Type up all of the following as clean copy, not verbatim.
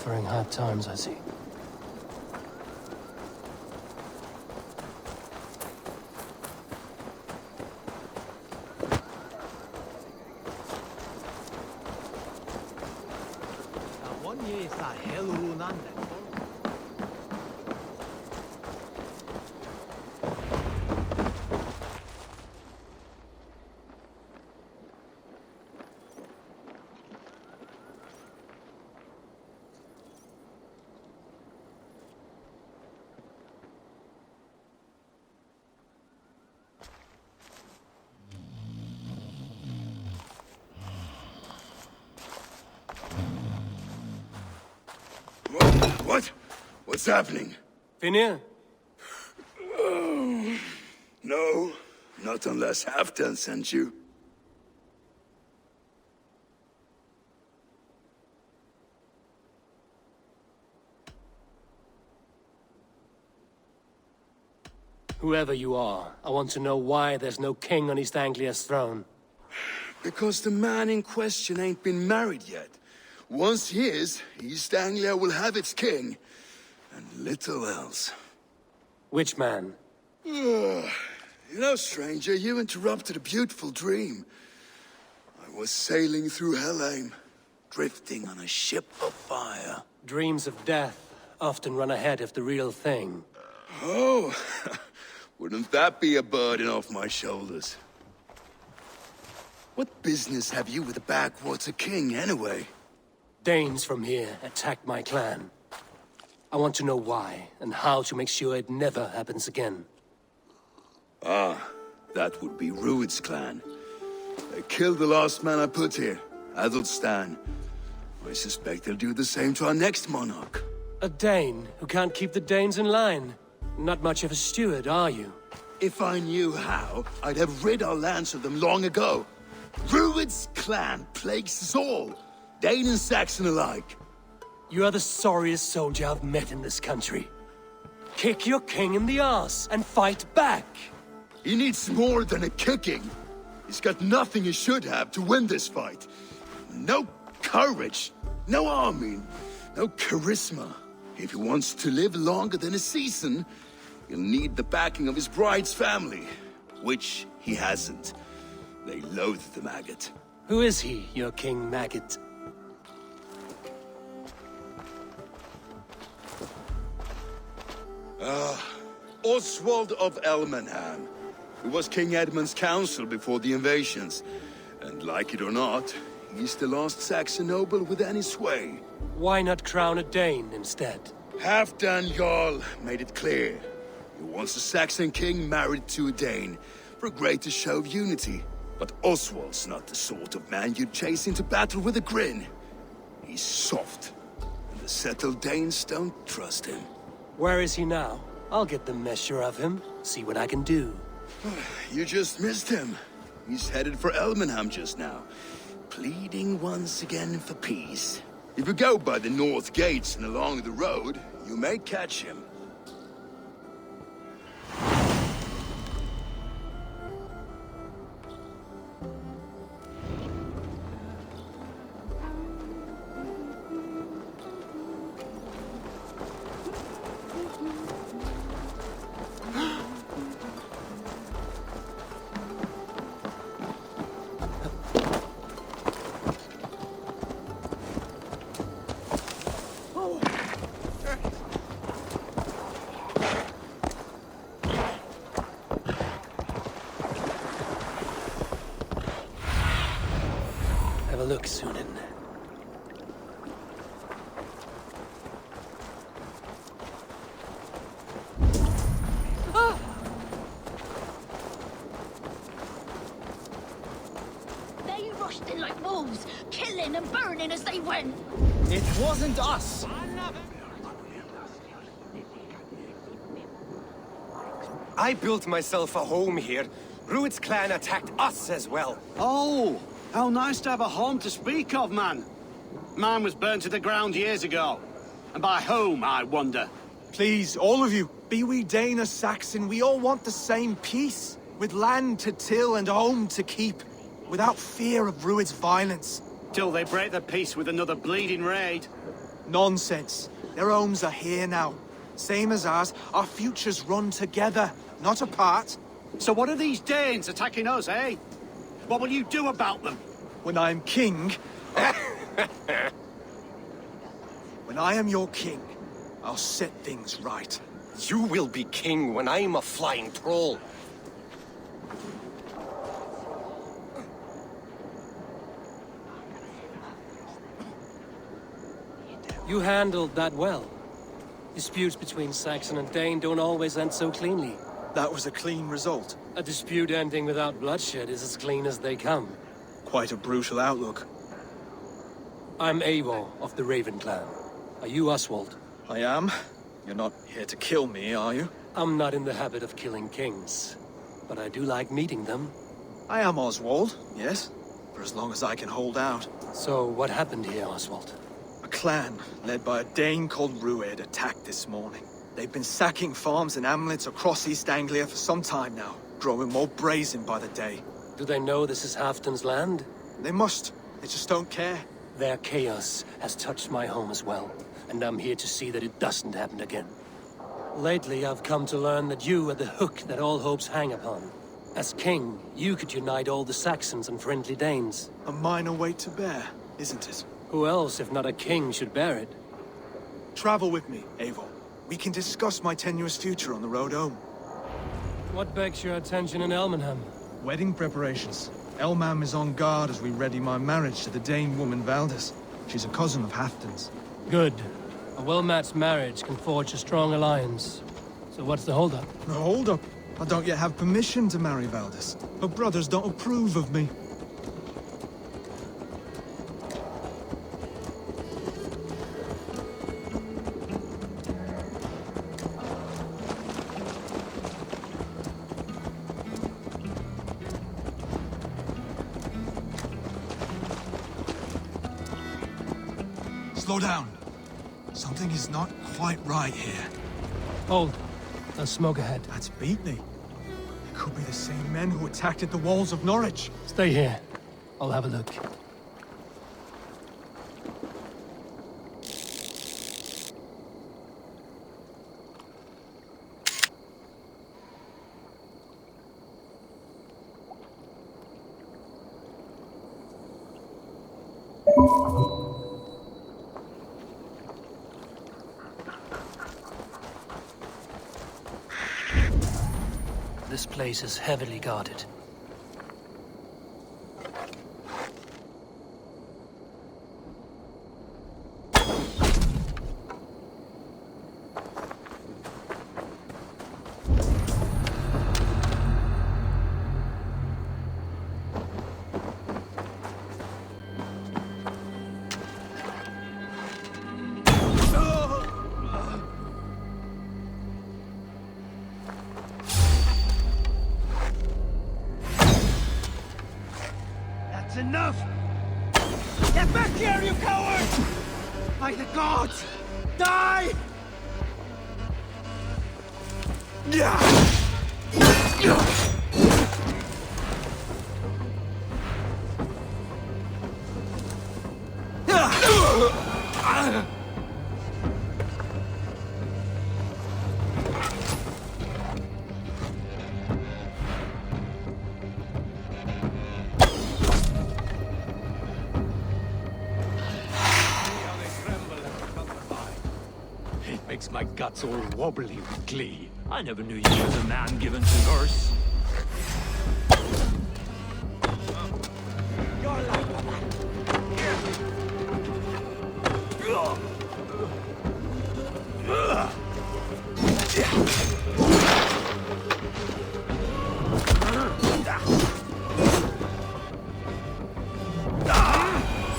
suffering hard times, I see. What? What's happening? Finir? No, not unless Halfdan sent you. Whoever you are, I want to know why there's no king on East Anglia's throne. Because the man in question ain't been married yet. Once he is, East Anglia will have its king. And little else. Which man? You know, stranger, you interrupted a beautiful dream. I was sailing through Helheim, drifting on a ship of fire. Dreams of death often run ahead of the real thing. Oh, wouldn't that be a burden off my shoulders? What business have you with the backwater king, anyway? Danes from here attacked my clan. I want to know why, and how to make sure it never happens again. Ah, that would be Rued's clan. They killed the last man I put here, Adelstan. I suspect they'll do the same to our next monarch. A Dane who can't keep the Danes in line. Not much of a steward, are you? If I knew how, I'd have rid our lands of them long ago. Rued's clan plagues us all, Dane and Saxon alike. You are the sorriest soldier I've met in this country. Kick your king in the arse and fight back! He needs more than a kicking. He's got nothing he should have to win this fight. No courage, no army, no charisma. If he wants to live longer than a season, he'll need the backing of his bride's family, which he hasn't. They loathe the maggot. Who is he, your King Maggot? Oswald of Elmenham, who was King Edmund's counsel before the invasions. And like it or not, he's the last Saxon noble with any sway. Why not crown a Dane instead? Halfdan Jarl made it clear. He wants a Saxon king married to a Dane, for a greater show of unity. But Oswald's not the sort of man you'd chase into battle with a grin. He's soft, and the settled Danes don't trust him. Where is he now? I'll get the measure of him, see what I can do. You just missed him. He's headed for Elmenham just now, pleading once again for peace. If you go by the north gates and along the road, you may catch him. Have a look, Sunan. They rushed in like wolves, killing and burning as they went. It wasn't us! I built myself a home here. Rued's clan attacked us as well. Oh, how nice to have a home to speak of, man. Mine was burnt to the ground years ago. And by whom, I wonder? Please, all of you, be we Dane or Saxon, we all want the same peace. With land to till and home to keep. Without fear of Rued's violence. Till they break the peace with another bleeding raid. Nonsense. Their homes are here now. Same as ours. Our futures run together, not apart. So what are these Danes attacking us, eh? What will you do about them? When I am king... When I am your king, I'll set things right. You will be king when I'm a flying troll. You handled that well. Disputes between Saxon and Dane don't always end so cleanly. That was a clean result. A dispute ending without bloodshed is as clean as they come. Quite a brutal outlook. I'm Eivor of the Raven clan. Are you Oswald? I am. You're not here to kill me, are you? I'm not in the habit of killing kings, but I do like meeting them. I am Oswald, yes. For as long as I can hold out. So what happened here, Oswald? A clan, led by a Dane called Rued, attacked this morning. They've been sacking farms and hamlets across East Anglia for some time now, growing more brazen by the day. Do they know this is Halfdan's land? They must. They just don't care. Their chaos has touched my home as well, and I'm here to see that it doesn't happen again. Lately, I've come to learn that you are the hook that all hopes hang upon. As king, you could unite all the Saxons and friendly Danes. A minor weight to bear, isn't it? Who else, if not a king, should bear it? Travel with me, Eivor. We can discuss my tenuous future on the road home. What begs your attention in Elmenham? Wedding preparations. Elmam is on guard as we ready my marriage to the Dane woman Valdis. She's a cousin of Halfdan's. Good. A well-matched marriage can forge a strong alliance. So what's the holdup? No, hold up. I don't yet have permission to marry Valdis. Her brothers don't approve of me. Slow down. Something is not quite right here. Hold. There's smoke ahead. That's Beatney. It could be the same men who attacked at the walls of Norwich. Stay here. I'll have a look. This place is heavily guarded. Enough! Get back here, you coward! By the gods! Die! Makes my guts all wobbly with glee. I never knew you as a man given to verse.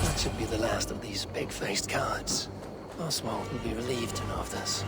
That should be the last of these big-faced cowards. Oswald will be relieved to know of this.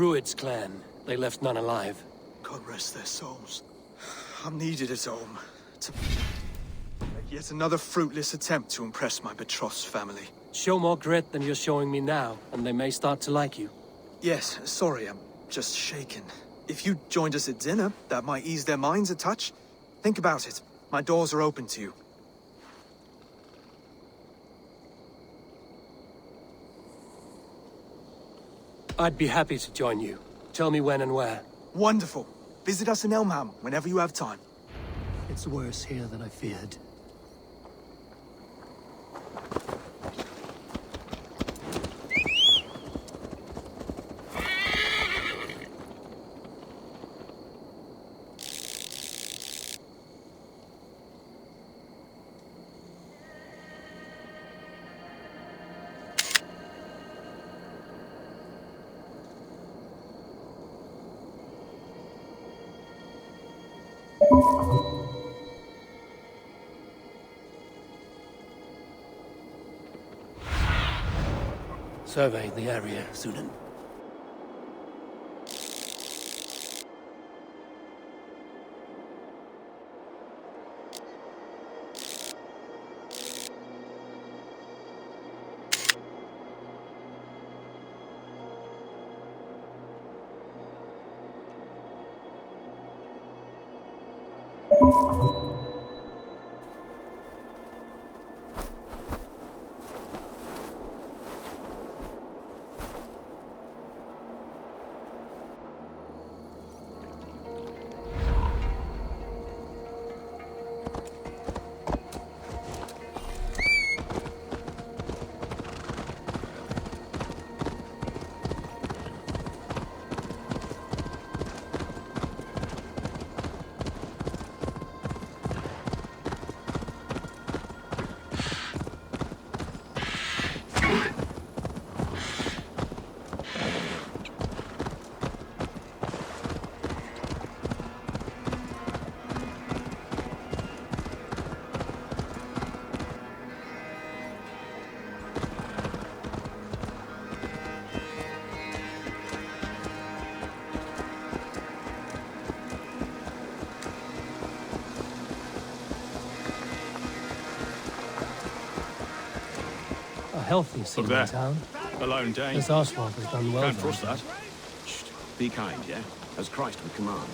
Rued's clan. They left none alive. God rest their souls. I'm needed at home to make yet another fruitless attempt to impress my betrothed family. Show more grit than you're showing me now, and they may start to like you. Yes, sorry, I'm just shaken. If you joined us at dinner, that might ease their minds a touch. Think about it. My doors are open to you. I'd be happy to join you. Tell me when and where. Wonderful. Visit us in Elmham whenever you have time. It's worse here than I feared. Survey the area, Sudan. A healthy scene in town. A lone Dane. This Oswald has done well. Can't trust that. Shh. Be kind, yeah? As Christ would command.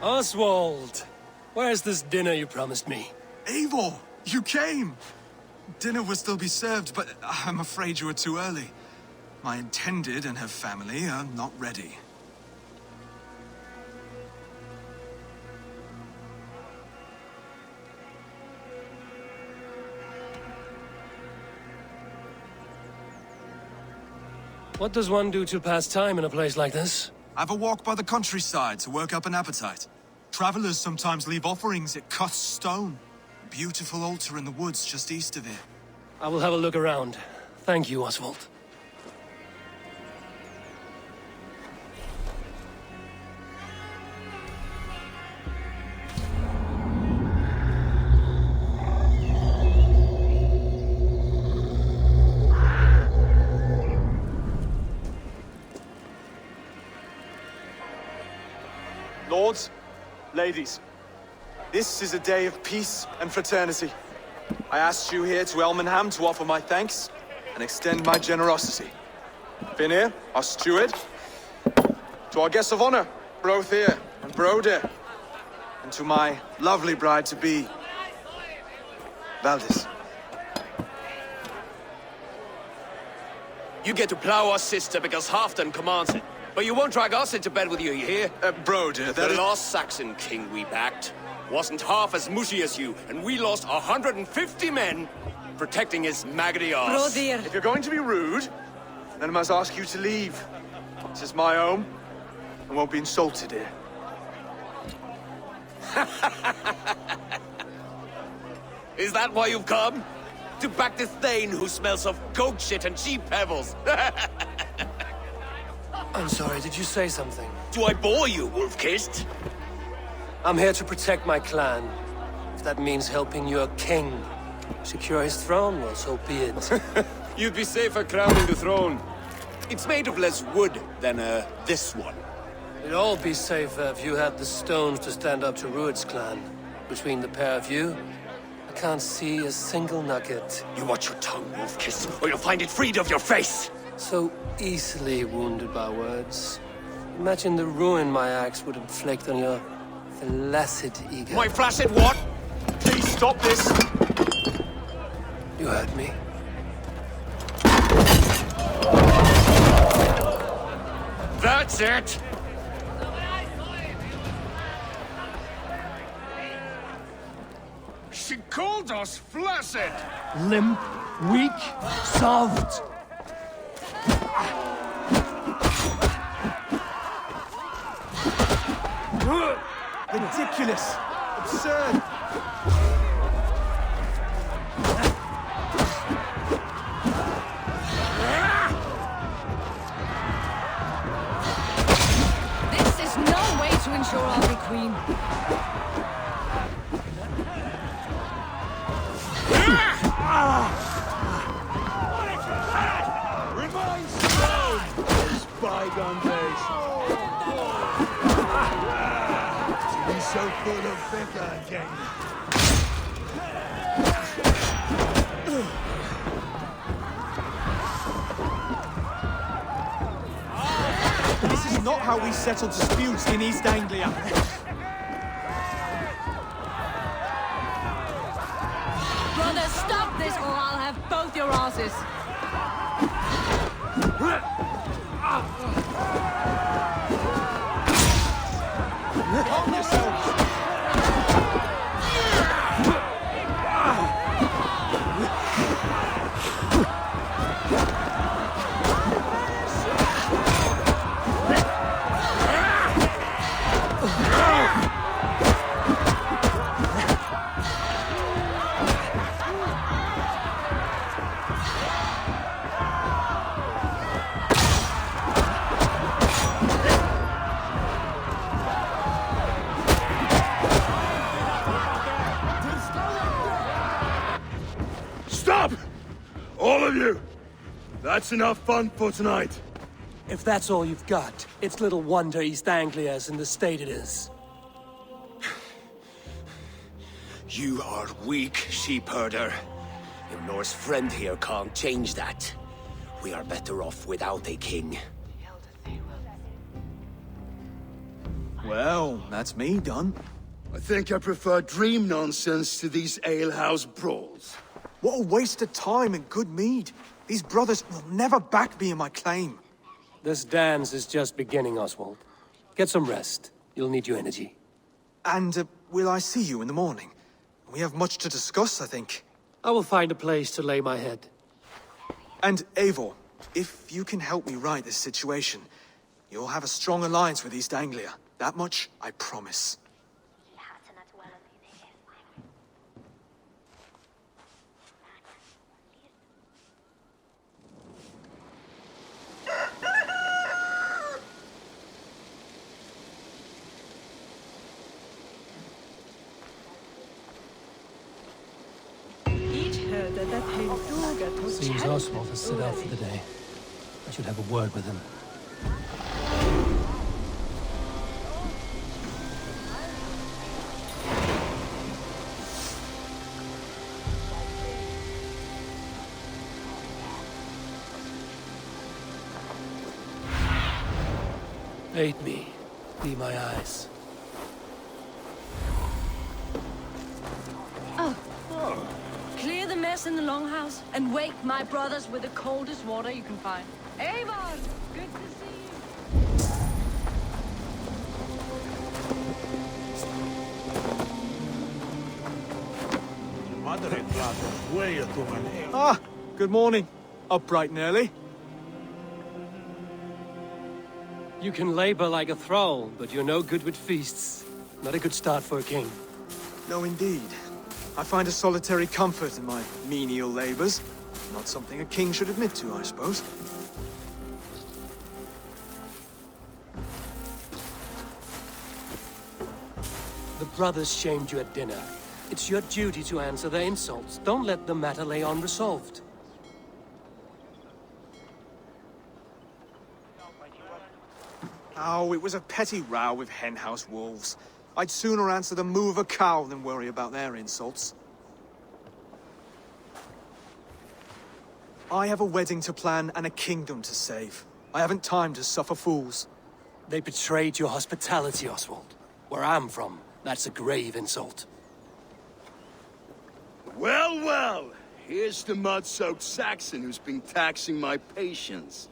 Oswald! Where's this dinner you promised me? Eivor, you came! Dinner will still be served, but I'm afraid you are too early. My intended and her family are not ready. What does one do to pass time in a place like this? Have a walk by the countryside to work up an appetite. Travelers sometimes leave offerings at cut stone. A beautiful altar in the woods just east of here. I will have a look around. Thank you, Oswald. Lords, ladies, this is a day of peace and fraternity. I asked you here to Elmenham to offer my thanks and extend my generosity. Finir, our steward, to our guests of honor, Brothir and Broder, and to my lovely bride-to-be, Valdis. You get to plow our sister because Halfdan commands it. But you won't drag us into bed with you hear? Broder, The last Saxon king we backed wasn't half as mushy as you, and we lost 150 men protecting his maggoty arse. If you're going to be rude, then I must ask you to leave. This is my home, and won't be insulted here. Is that why you've come? To back this Thegn who smells of goat shit and cheap pebbles? I'm sorry, did you say something? Do I bore you, wolf-kissed? I'm here to protect my clan. If that means helping your king secure his throne, well, so be it. You'd be safer crowning the throne. It's made of less wood than, this one. It'd all be safer if you had the stones to stand up to Rued's clan. Between the pair of you, I can't see a single nugget. You watch your tongue, Wolf-Kiss, or you'll find it freed of your face! So easily wounded by words. Imagine the ruin my axe would inflict on your flaccid ego. My flaccid what? Please stop this! You heard me. That's it! She called us flaccid! Limp, weak, soft. Ridiculous! Absurd! This is no way to ensure I'll be queen. Reminds me of those bygone days. To be so full of vigor again. This is not how we settle disputes in East Anglia. Brother, stop this or I'll have both your asses. Calm yourselves! Stop! All of you! That's enough fun for tonight. If that's all you've got, it's little wonder East Anglia is in the state it is. You are weak, sheep herder. Your Norse friend here can't change that. We are better off without a king. Well, that's me done. I think I prefer dream nonsense to these alehouse brawls. What a waste of time and good mead. These brothers will never back me in my claim. This dance is just beginning, Oswald. Get some rest. You'll need your energy. And will I see you in the morning? We have much to discuss, I think. I will find a place to lay my head. And Eivor, if you can help me right this situation, you'll have a strong alliance with East Anglia. That much, I promise. Seems Oswald has set out for the day. I should have a word with him. Aid me. Be my eyes. Clear the mess in the longhouse and wake my brothers with the coldest water you can find. Avon! Good to see you. Ah, good morning. Up bright and early. You can labor like a thrall, but you're no good with feasts. Not a good start for a king. No, indeed. I find a solitary comfort in my menial labors. Not something a king should admit to, I suppose. The brothers shamed you at dinner. It's your duty to answer their insults. Don't let the matter lay unresolved. Oh, it was a petty row with henhouse wolves. I'd sooner answer the moo of a cow than worry about their insults. I have a wedding to plan and a kingdom to save. I haven't time to suffer fools. They betrayed your hospitality, Oswald. Where I'm from, that's a grave insult. Well, well. Here's the mud-soaked Saxon who's been taxing my patience.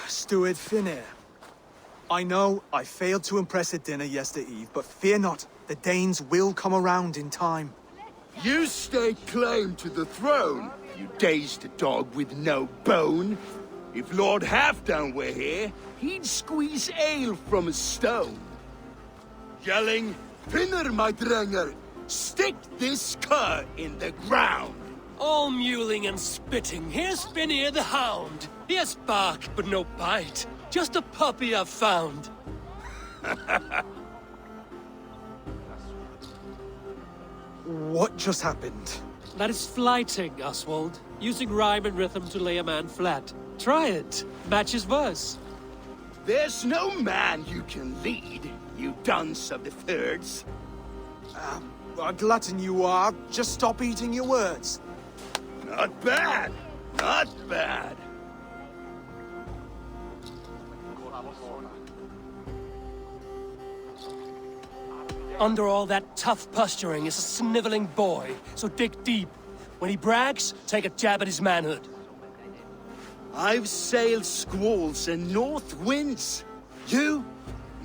Steward Finir. I know I failed to impress at dinner yesterday eve, but fear not, the Danes will come around in time. You stake claim to the throne, you dazed dog with no bone. If Lord Halfdown were here, he'd squeeze ale from a stone. Yelling, Finner, my drenger, stick this cur in the ground. All mewling and spitting, here's Finir the Hound. He has bark, but no bite. Just a puppy I've found. What just happened? That is flighting, Oswald. Using rhyme and rhythm to lay a man flat. Try it. Match his verse. There's no man you can lead, you dunce of the thirds. A glutton you are. Just stop eating your words. Not bad. Not bad. Under all that tough posturing is a sniveling boy, so dig deep. When he brags, take a jab at his manhood. I've sailed squalls and north winds. You,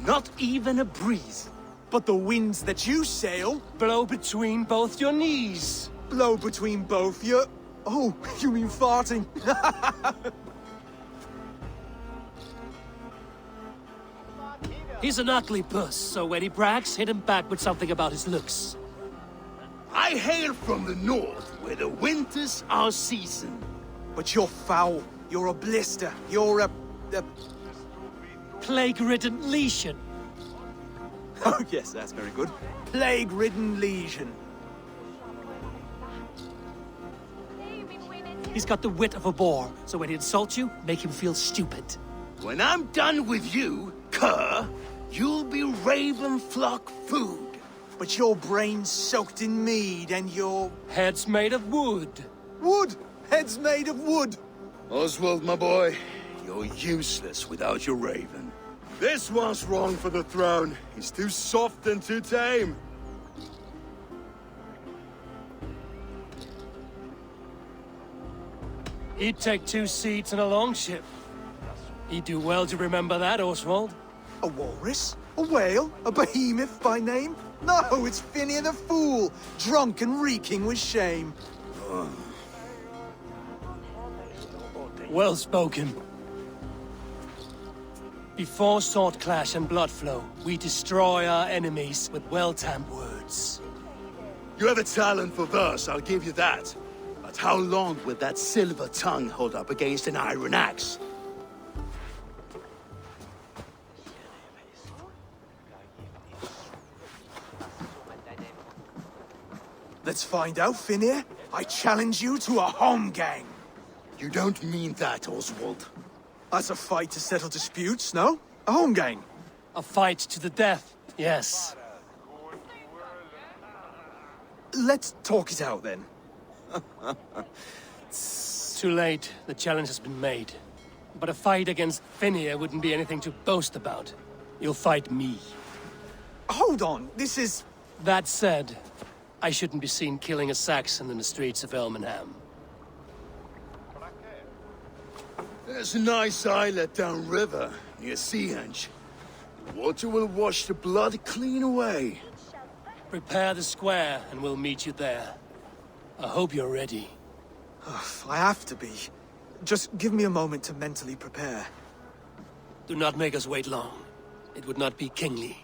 not even a breeze. But the winds that you sail Blow between both your knees. blow between both your... Oh, you mean farting? He's an ugly puss, so when he brags, hit him back with something about his looks. I hail from the north, where the winters are season. But you're foul. You're a blister. You're a... Plague-ridden lesion. Oh, yes, that's very good. Plague-ridden lesion. He's got the wit of a boar, so when he insults you, make him feel stupid. When I'm done with you, cur, you'll be raven flock food. But your brain's soaked in mead and your... Head's made of wood. Wood! Head's made of wood! Oswald, my boy, you're useless without your raven. This one's wrong for the throne. He's too soft and too tame. He'd take 2 seats in a longship. He'd do well to remember that, Oswald. A walrus? A whale? A behemoth by name? No, it's Finir the Fool, drunk and reeking with shame. Well spoken. Before sword clash and blood flow, we destroy our enemies with well-timed words. You have a talent for verse, I'll give you that. But how long will that silver tongue hold up against an iron axe? Let's find out, Finir. I challenge you to a home gang. You don't mean that, Oswald. That's a fight to settle disputes, no? A home gang. A fight to the death, yes. Let's talk it out, then. Too late. The challenge has been made. But a fight against Finir wouldn't be anything to boast about. You'll fight me. Hold on, this is... That said, I shouldn't be seen killing a Saxon in the streets of Elmenham. There's a nice islet downriver, near Seahenge. The water will wash the blood clean away. Prepare the square, and we'll meet you there. I hope you're ready. I have to be. Just give me a moment to mentally prepare. Do not make us wait long. It would not be kingly.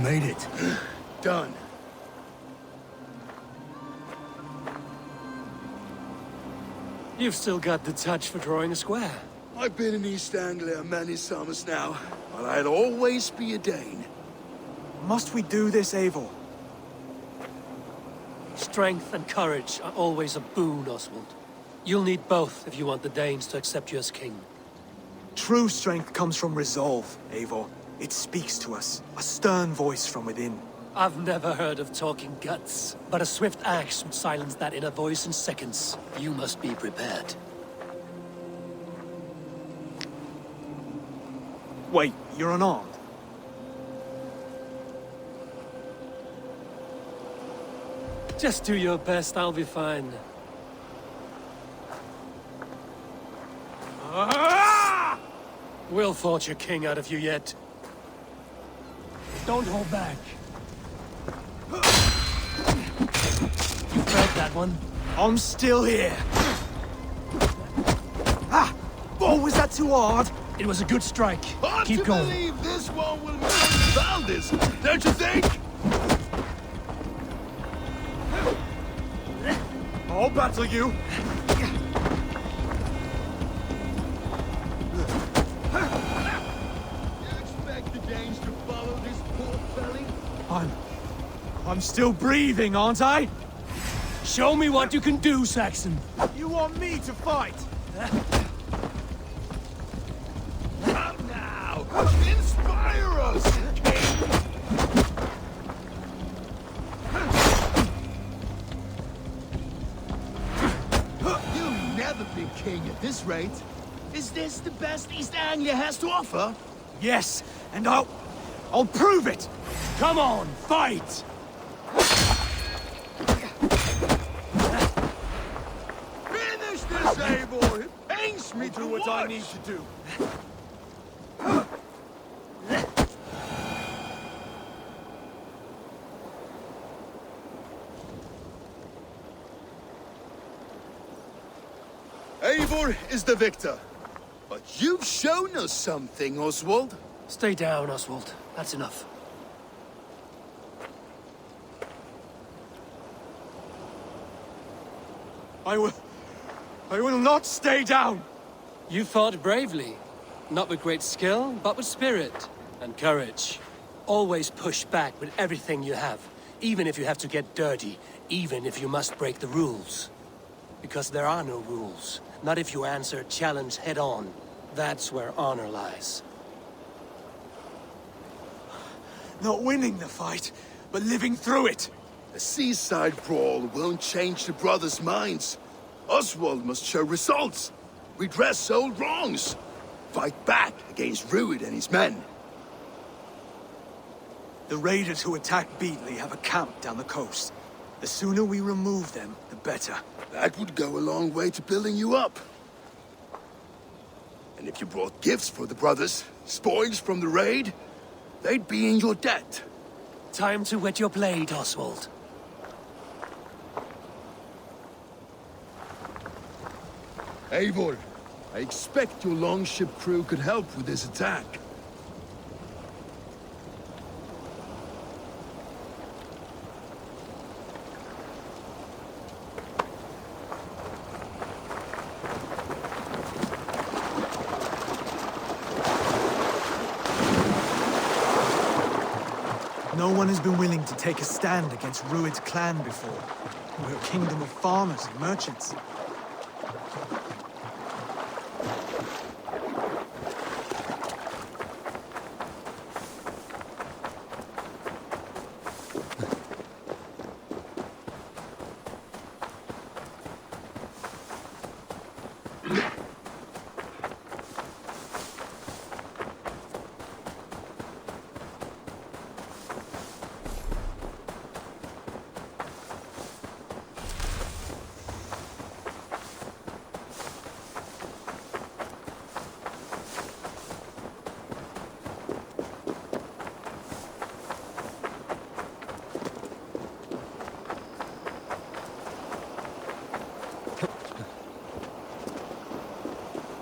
Made it. Done. You've still got the touch for drawing a square. I've been in East Anglia many summers now, but I'll always be a Dane. Must we do this, Eivor? Strength and courage are always a boon, Oswald. You'll need both if you want the Danes to accept you as king. True strength comes from resolve, Eivor. It speaks to us, a stern voice from within. I've never heard of talking guts, but a swift axe would silence that inner voice in seconds. You must be prepared. Wait, you're unarmed? Just do your best, I'll be fine. We'll forge your king out of you yet. Don't hold back. You felt that one? I'm still here. Ah! Oh, was that too hard? It was a good strike. Hard Keep to going. believe this one will make Valdez, don't you think? I'll battle you. I'm still breathing, aren't I? Show me what you can do, Saxon. You want me to fight? Come now! Inspire us, King! You'll never be king at this rate. Is this the best East Anglia has to offer? Yes, and I'll prove it! Come on, fight! Finish this, Eivor! It pains me to Do what I need to do. Eivor is the victor. But you've shown us something, Oswald. Stay down, Oswald. That's enough. I will not stay down! You fought bravely. Not with great skill, but with spirit and courage. Always push back with everything you have. Even if you have to get dirty, even if you must break the rules. Because there are no rules. Not if you answer a challenge head on. That's where honor lies. Not winning the fight, but living through it. A seaside brawl won't change the brothers' minds. Oswald must show results. Redress old wrongs. Fight back against Rued and his men. The raiders who attacked Beatley have a camp down the coast. The sooner we remove them, the better. That would go a long way to building you up. And if you brought gifts for the brothers, spoils from the raid, they'd be in your debt. Time to wet your blade, Oswald. Eivor, I expect your longship crew could help with this attack. No one has been willing to take a stand against Rued's clan before. We're a kingdom of farmers and merchants.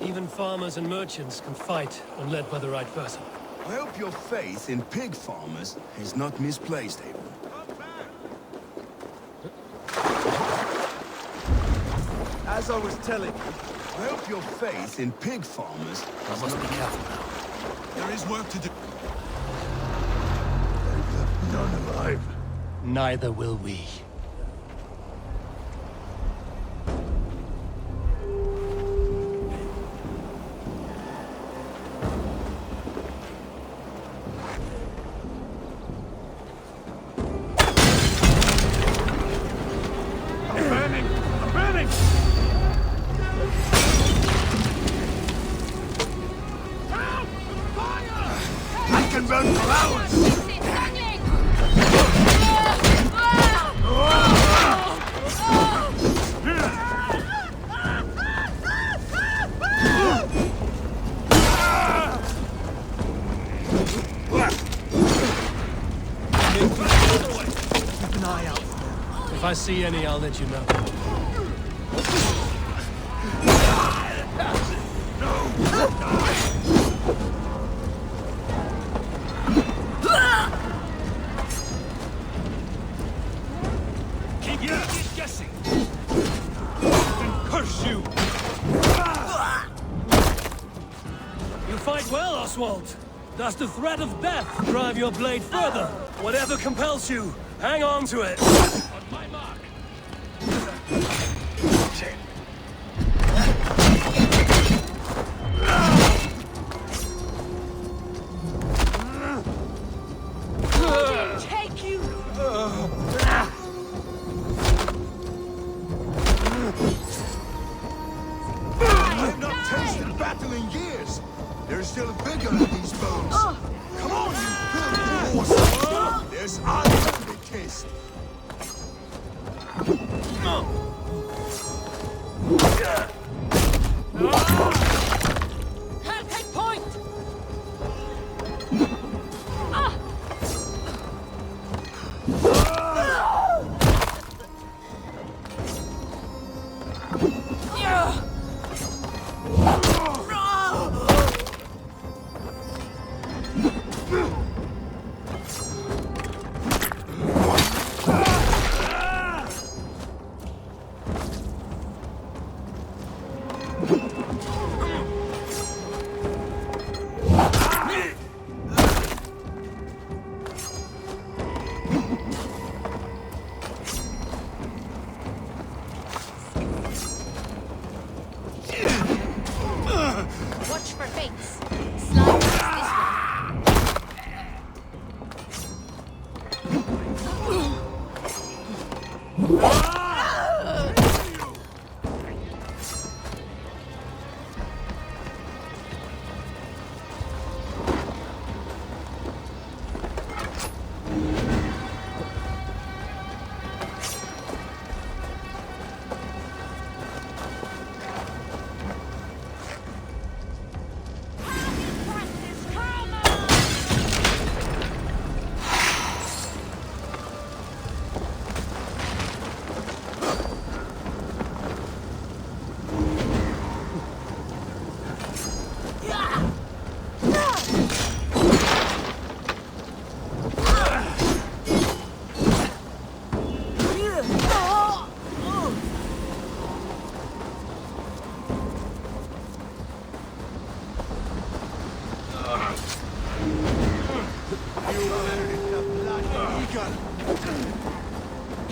Even farmers and merchants can fight when led by the right person. I hope your faith in pig farmers is not misplaced, Eivor. As I was telling you, I hope your faith in pig farmers I must be careful now. There is work to do. They've left none alive. Neither will we. If I see any, I'll let you know. Keep guessing. And curse you. You fight well, Oswald. Does the threat of death drive your blade further? Whatever compels you, hang on to it. On my mark. Take you! I've not tasted battle in years. There's still bigger than these bones. Come on, you filthy horse! There's eyes to be kissed. Can't take point!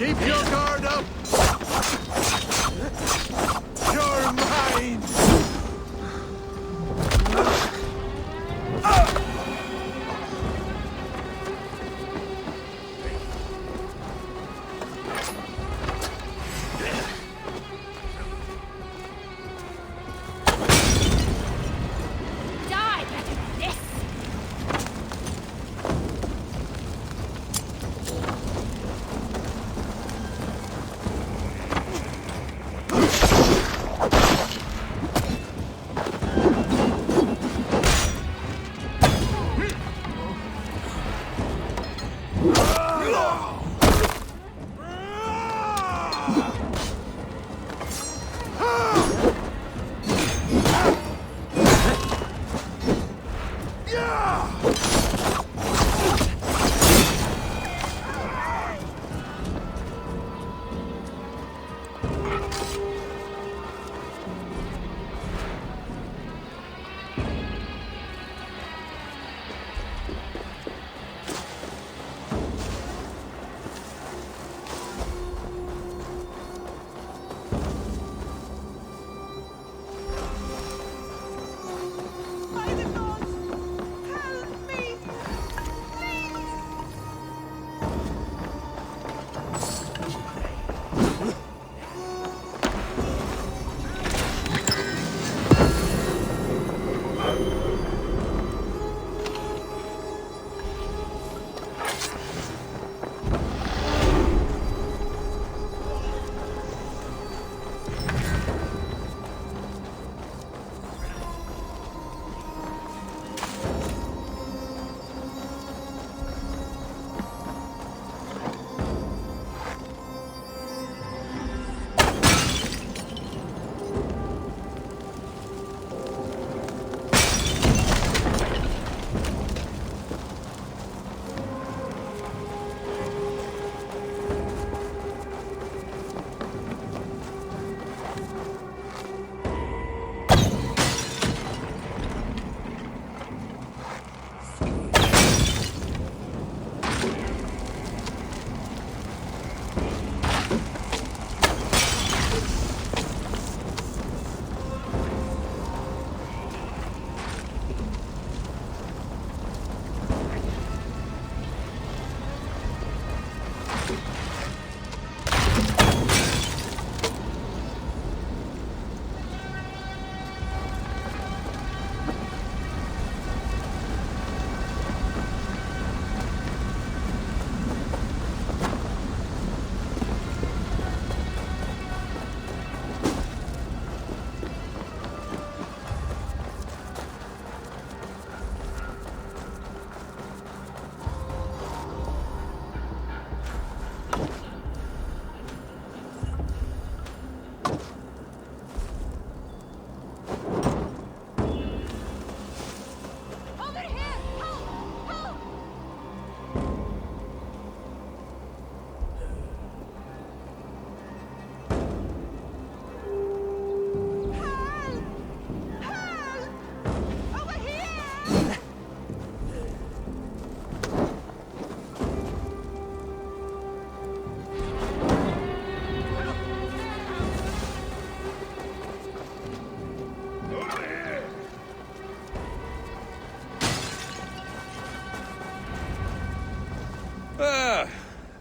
Keep your guard up! You're mine! Die better than this!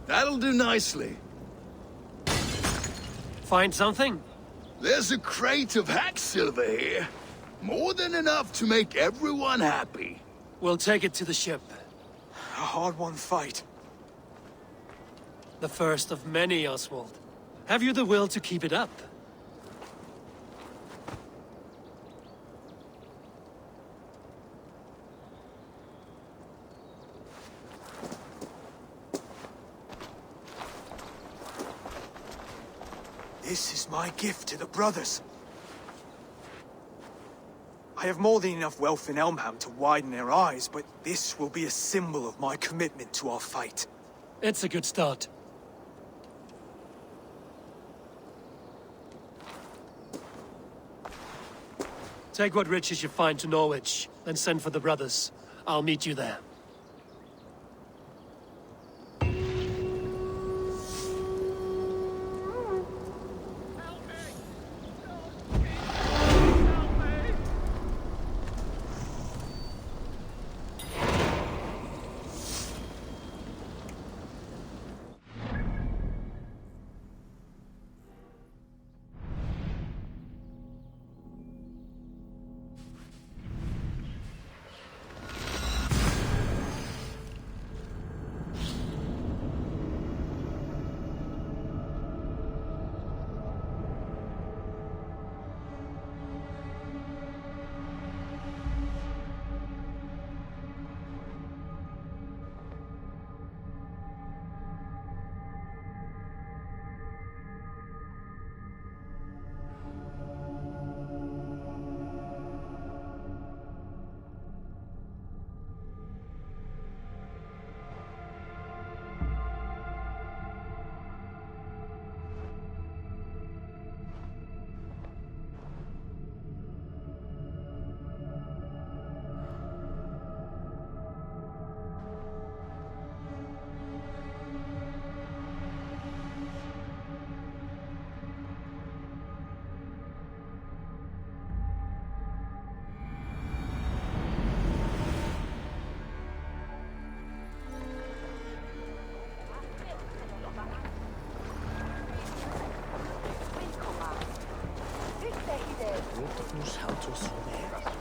That'll do nicely. find something? There's a crate of hack silver here. More than enough to make everyone happy. We'll take it to the ship. A hard-won fight. The first of many, Oswald. Have you the will to keep it up? This is my gift to the brothers. I have more than enough wealth in Elmham to widen their eyes, but this will be a symbol of my commitment to our fight. It's a good start. Take what riches you find to Norwich, then send for the brothers. I'll meet you there.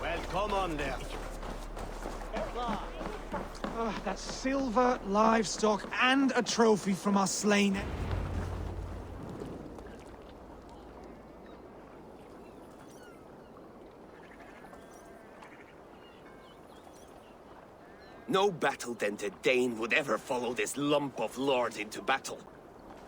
Well, come on there. That's silver, livestock, and a trophy from our slain. No battle-dented Thegn would ever follow this lump of lord into battle.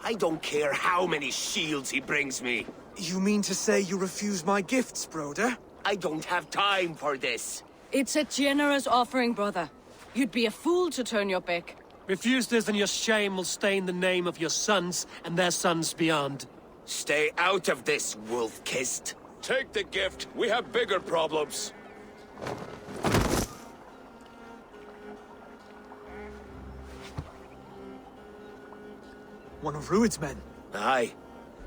I don't care how many shields he brings me. You mean to say you refuse my gifts, broder? I don't have time for this. It's a generous offering, brother. You'd be a fool to turn your back. Refuse this and your shame will stain the name of your sons and their sons beyond. Stay out of this, wolf-kissed. Take the gift. We have bigger problems. One of Rued's men. Aye.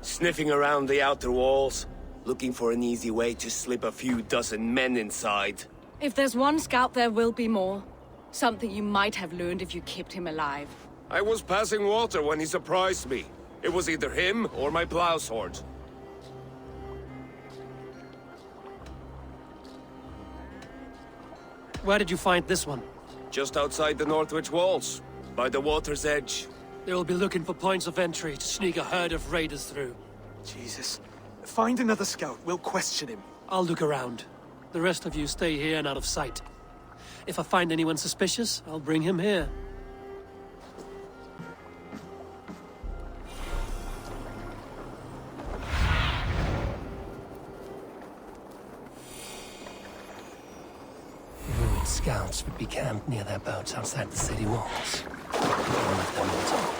Sniffing around the outer walls, looking for an easy way to slip a few dozen men inside. If there's one scout, there will be more. Something you might have learned if you kept him alive. I was passing water when he surprised me. It was either him or my plow sword. Where did you find this one? Just outside the Northwich walls, by the water's edge. They'll be looking for points of entry to sneak a herd of raiders through. Jesus. Find another scout. We'll question him. I'll look around. The rest of you stay here and out of sight. If I find anyone suspicious, I'll bring him here. Ruined scouts would be camped near their boats outside the city walls. One of them will talk.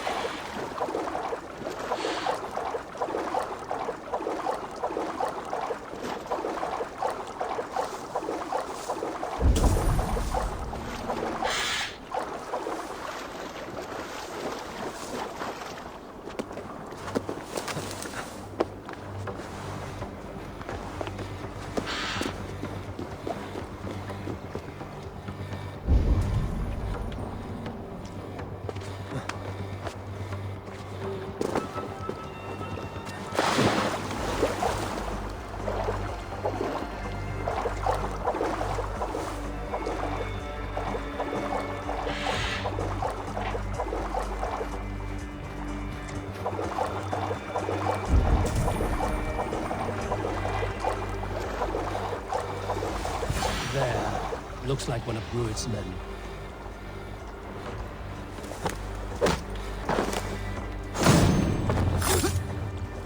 Looks like one of Rued's men.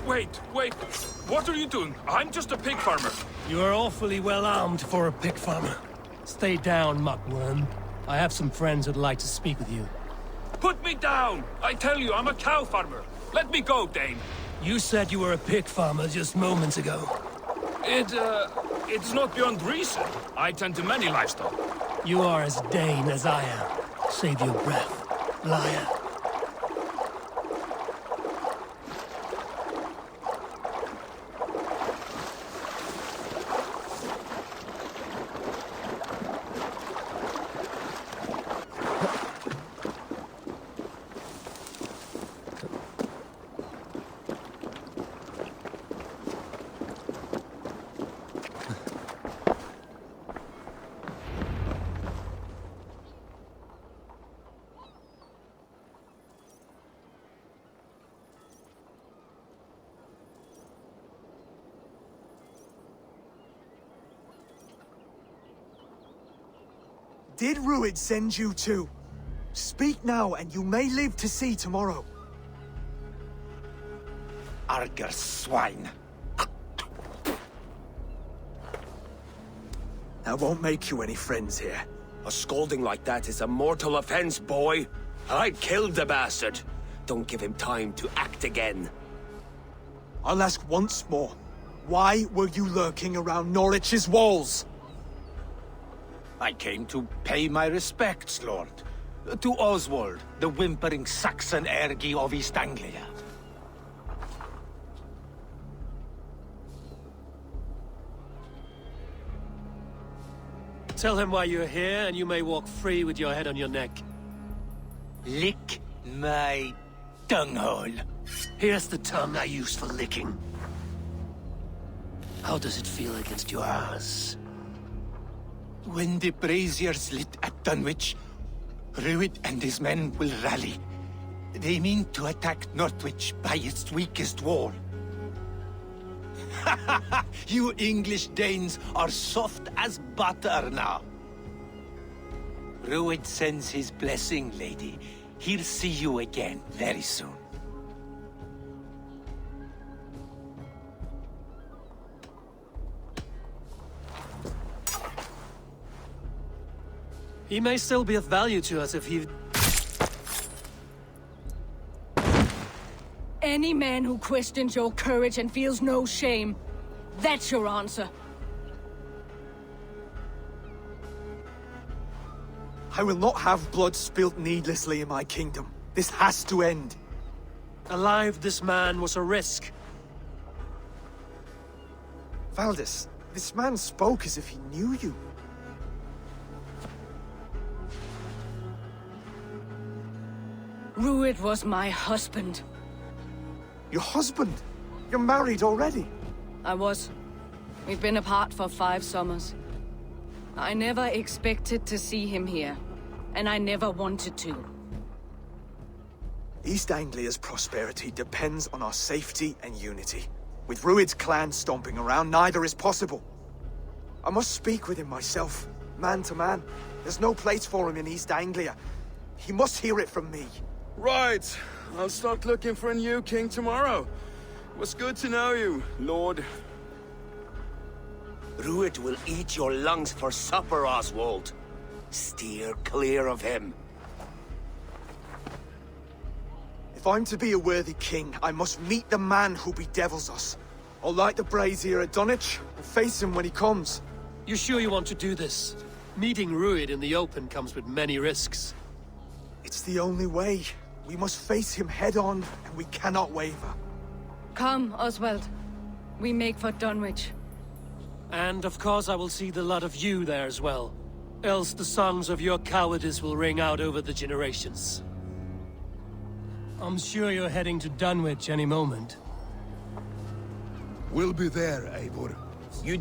Wait. What are you doing? I'm just a pig farmer. You are awfully well armed for a pig farmer. Stay down, muckworm. I have some friends who'd like to speak with you. Put me down! I tell you, I'm a cow farmer. Let me go, Thegn. You said you were a pig farmer just moments ago. It's not beyond reason. I tend to many livestock. You are as Dane as I am. Save your breath, liar. Did Rued send you too? Speak now, and you may live to see tomorrow. Arger swine. That won't make you any friends here. A scolding like that is a mortal offense, boy. I'd killed the bastard. Don't give him time to act again. I'll ask once more. Why were you lurking around Norwich's walls? I came to pay my respects, Lord. To Oswald, the whimpering Saxon ergi of East Anglia. Tell him why you're here, and you may walk free with your head on your neck. Lick my tonguehole. Here's the tongue I use for licking. How does it feel against your ass? When the braziers lit at Dunwich, Rued and his men will rally. They mean to attack Northwich by its weakest wall. You English Danes are soft as butter now. Rued sends his blessing, lady. He'll see you again very soon. He may still be of value to us if he... Any man who questions your courage and feels no shame, that's your answer. I will not have blood spilt needlessly in my kingdom. This has to end. Alive, this man was a risk. Valdis, this man spoke as if he knew you. Rued was my husband. Your husband? You're married already? I was. We've been apart for 5 summers. I never expected to see him here, and I never wanted to. East Anglia's prosperity depends on our safety and unity. With Rued's clan stomping around, neither is possible. I must speak with him myself, man to man. There's no place for him in East Anglia. He must hear it from me. Right. I'll start looking for a new king tomorrow. It was good to know you, Lord. Rued will eat your lungs for supper, Oswald. Steer clear of him. If I'm to be a worthy king, I must meet the man who bedevils us. I'll light the brazier at Dunwich and face him when he comes. You sure you want to do this? Meeting Rued in the open comes with many risks. It's the only way. We must face him head-on, and we cannot waver. Come, Oswald. We make for Dunwich. And of course I will see the lot of you there as well. Else the songs of your cowardice will ring out over the generations. I'm sure you're heading to Dunwich any moment. We'll be there, Eivor. You...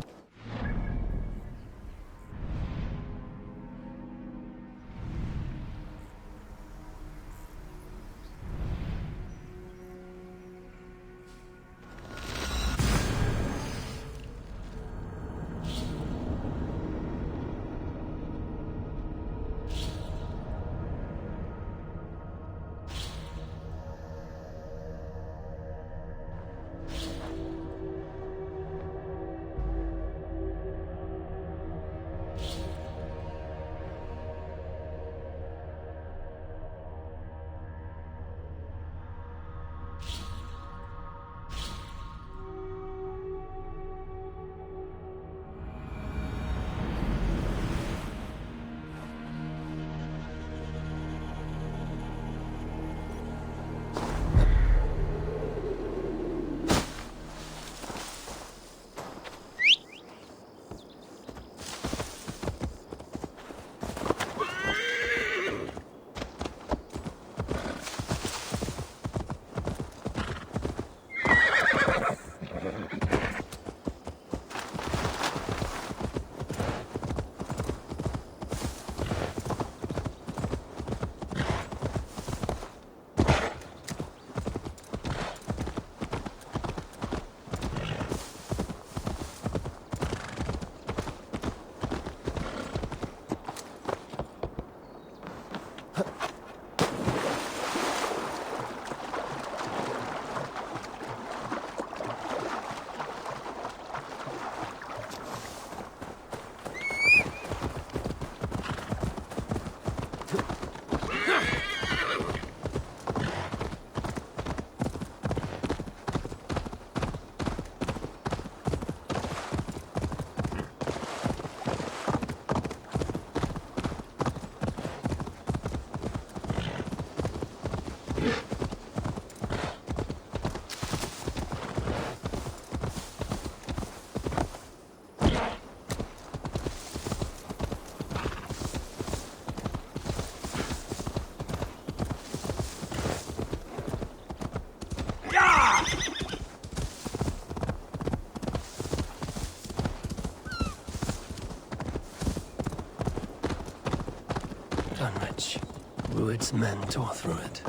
His men tore through it.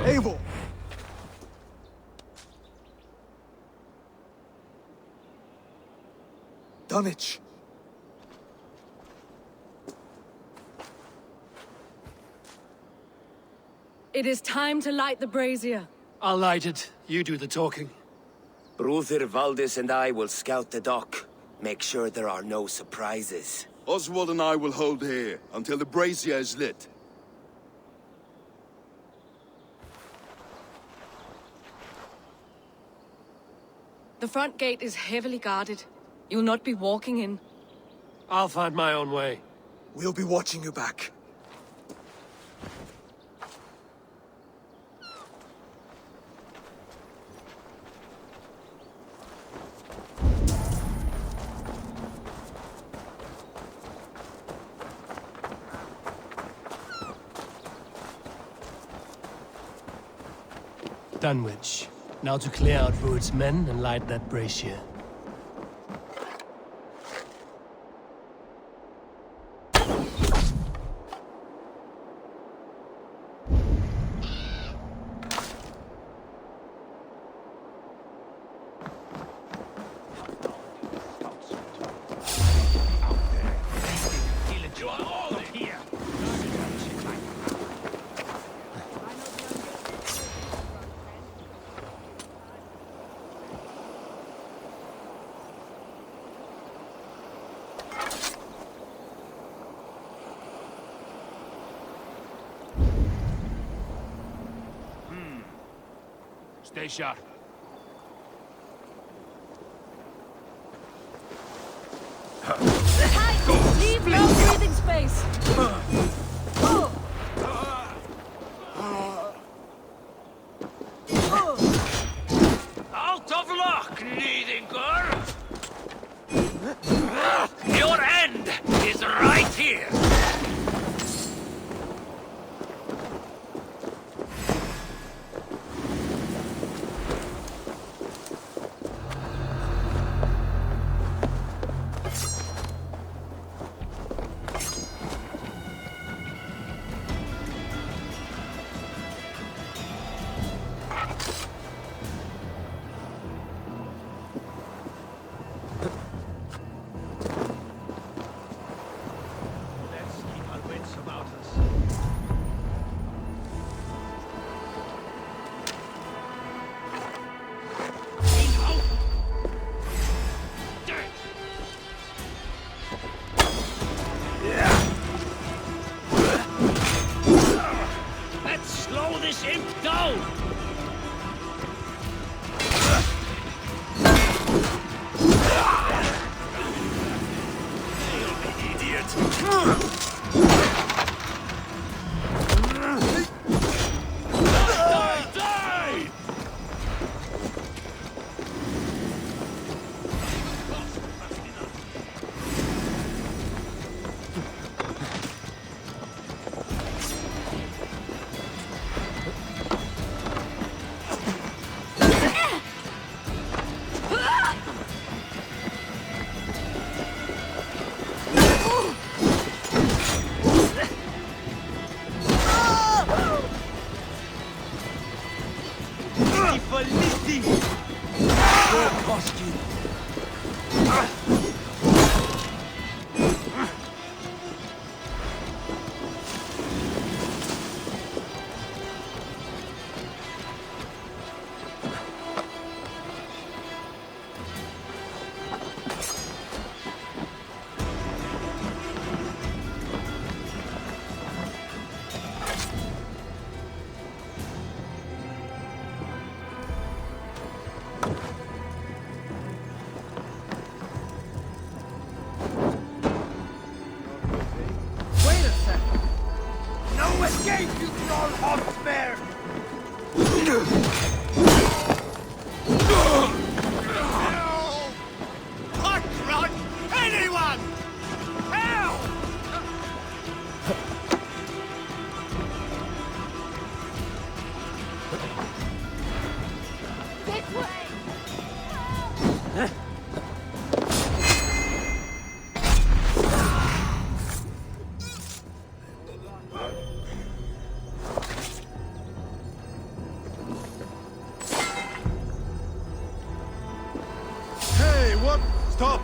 Eivor! Dunwich! It is time to light the brazier. I'll light it. You do the talking. Brother Valdis and I will scout the dock. Make sure there are no surprises. Oswald and I will hold here until the brazier is lit. The front gate is heavily guarded. You'll not be walking in. I'll find my own way. We'll be watching you back. Dunwich. Now to clear out Rued's men and light that brazier. Stay sharp. Tight! Leave no breathing space! Out of luck, needing girl! Your end is right here! Hey, what? Stop!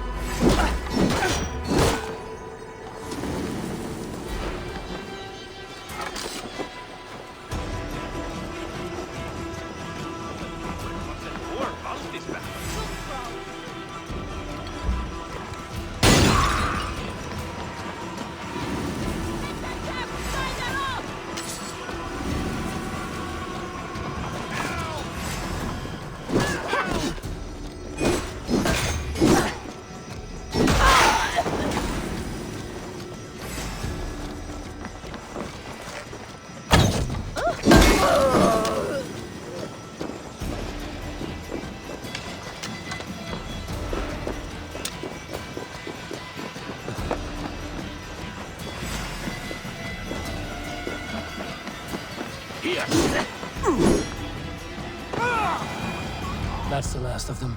That's the last of them.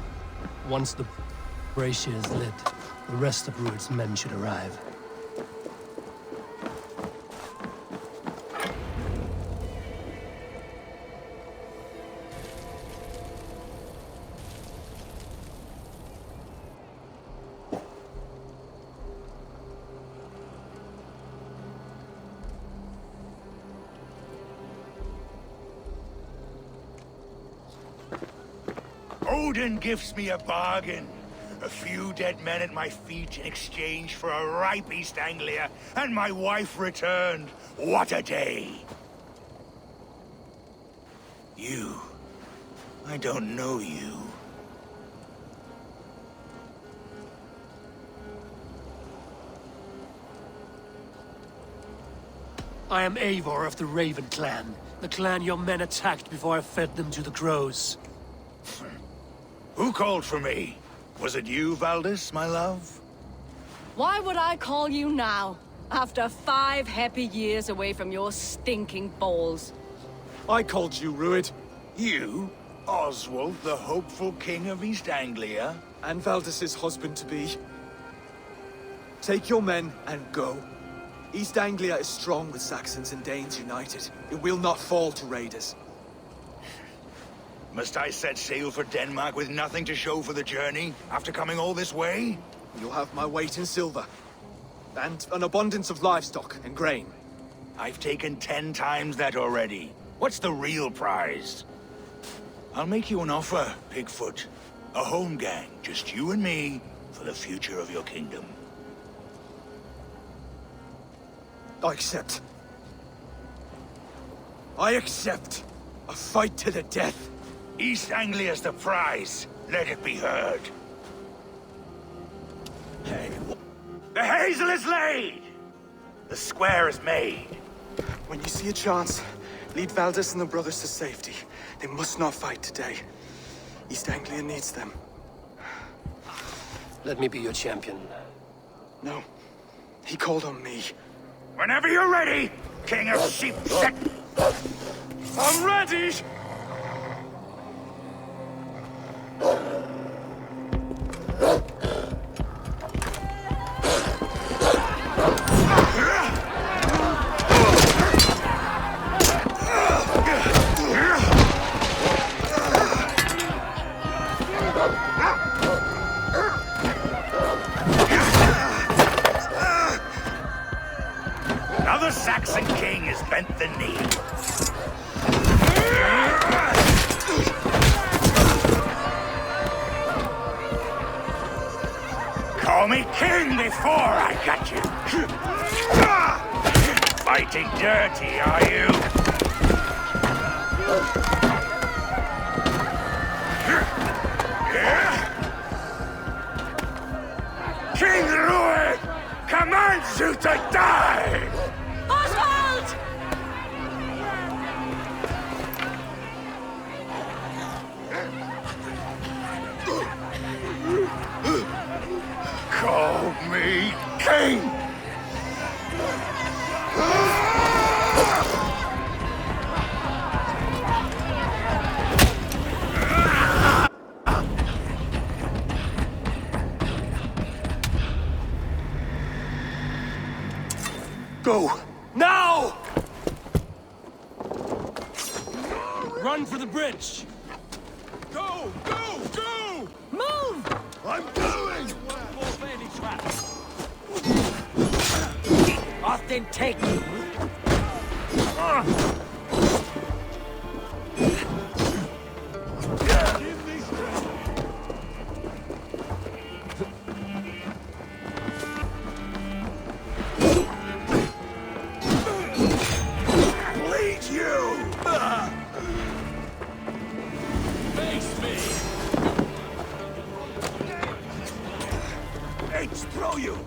Once the brazier is lit, the rest of Rued's men should arrive. Odin gives me a bargain. A few dead men at my feet in exchange for a ripe East Anglia, and my wife returned. What a day! You. I don't know you. I am Eivor of the Raven Clan, the clan your men attacked before I fed them to the crows. Who called for me? Was it you, Valdis, my love? Why would I call you now, after 5 happy years away from your stinking balls? I called you, Rued. You? Oswald, the hopeful king of East Anglia? And Valdis's husband-to-be. Take your men and go. East Anglia is strong with Saxons and Danes united. It will not fall to raiders. Must I set sail for Denmark with nothing to show for the journey, after coming all this way? You'll have my weight in silver. And an abundance of livestock and grain. I've taken 10 times that already. What's the real prize? I'll make you an offer, Pigfoot. A home gang, just you and me, for the future of your kingdom. I accept. I accept. A fight to the death. East Anglia's the prize. Let it be heard. The hazel is laid! The square is made. When you see a chance, lead Valdis and the brothers to safety. They must not fight today. East Anglia needs them. Let me be your champion. No. He called on me. Whenever you're ready, King of Sheep. I'm ready! Another Saxon king has bent the knee. Call me king before I got you. Fighting dirty, are you? King Rued commands you to die! Oswald! Call me king! Go! Now! Run for the bridge! Go! Go! Go! Move! I'm going! Austin, take me. Lead you! Face me! H, throw you!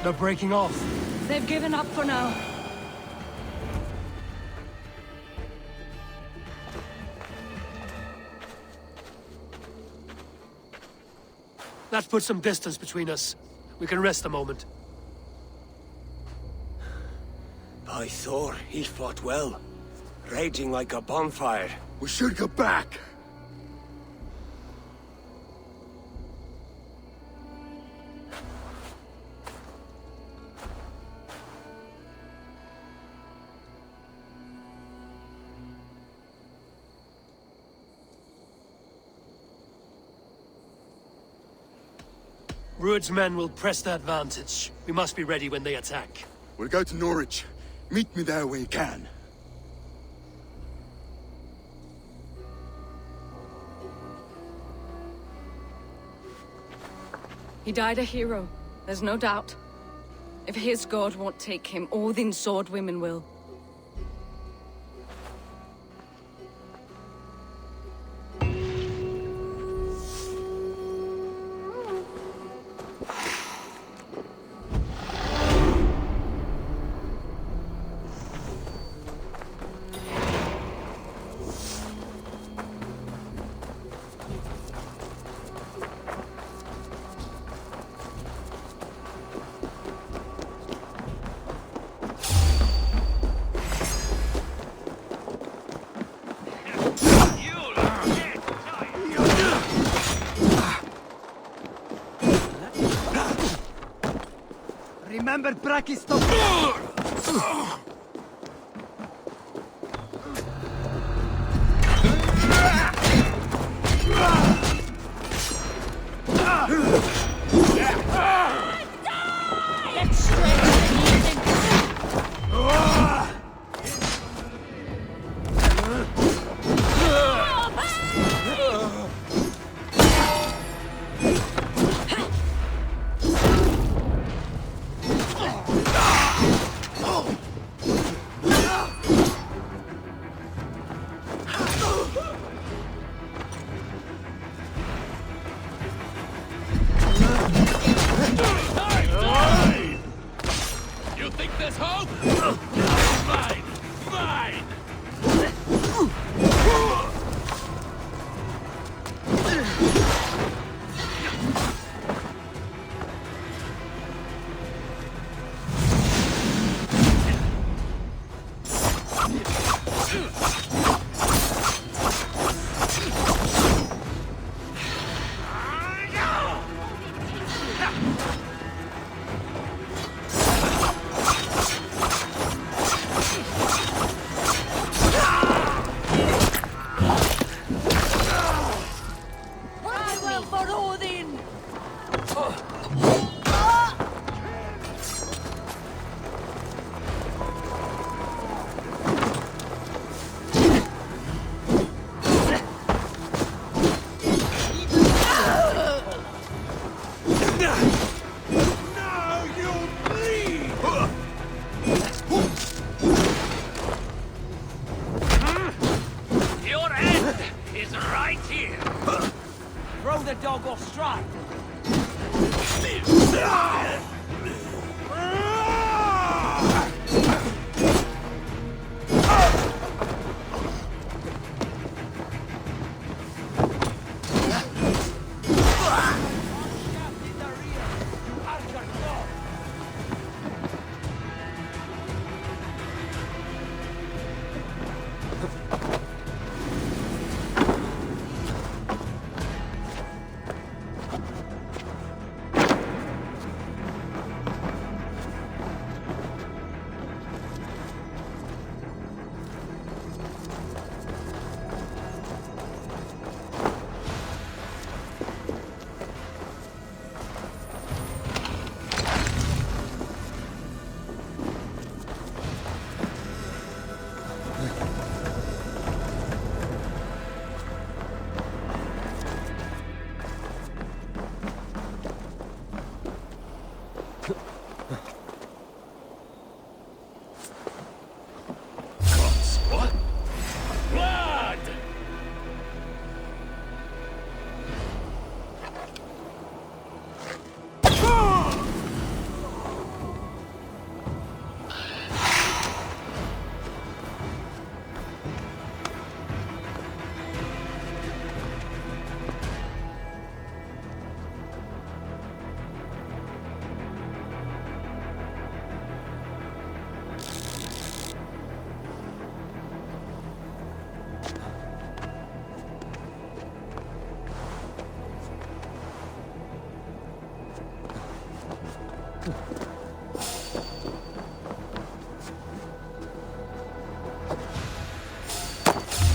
They're breaking off. They've given up for now. That puts some distance between us. We can rest a moment. By Thor, he fought well. Raging like a bonfire. We should go back! Rued's men will press that vantage. We must be ready when they attack. We'll go to Norwich. Meet me there when you can. He died a hero, there's no doubt. If his god won't take him, Odin's sword women will. Remember Brakistov. You think there's hope? Mine! Mine!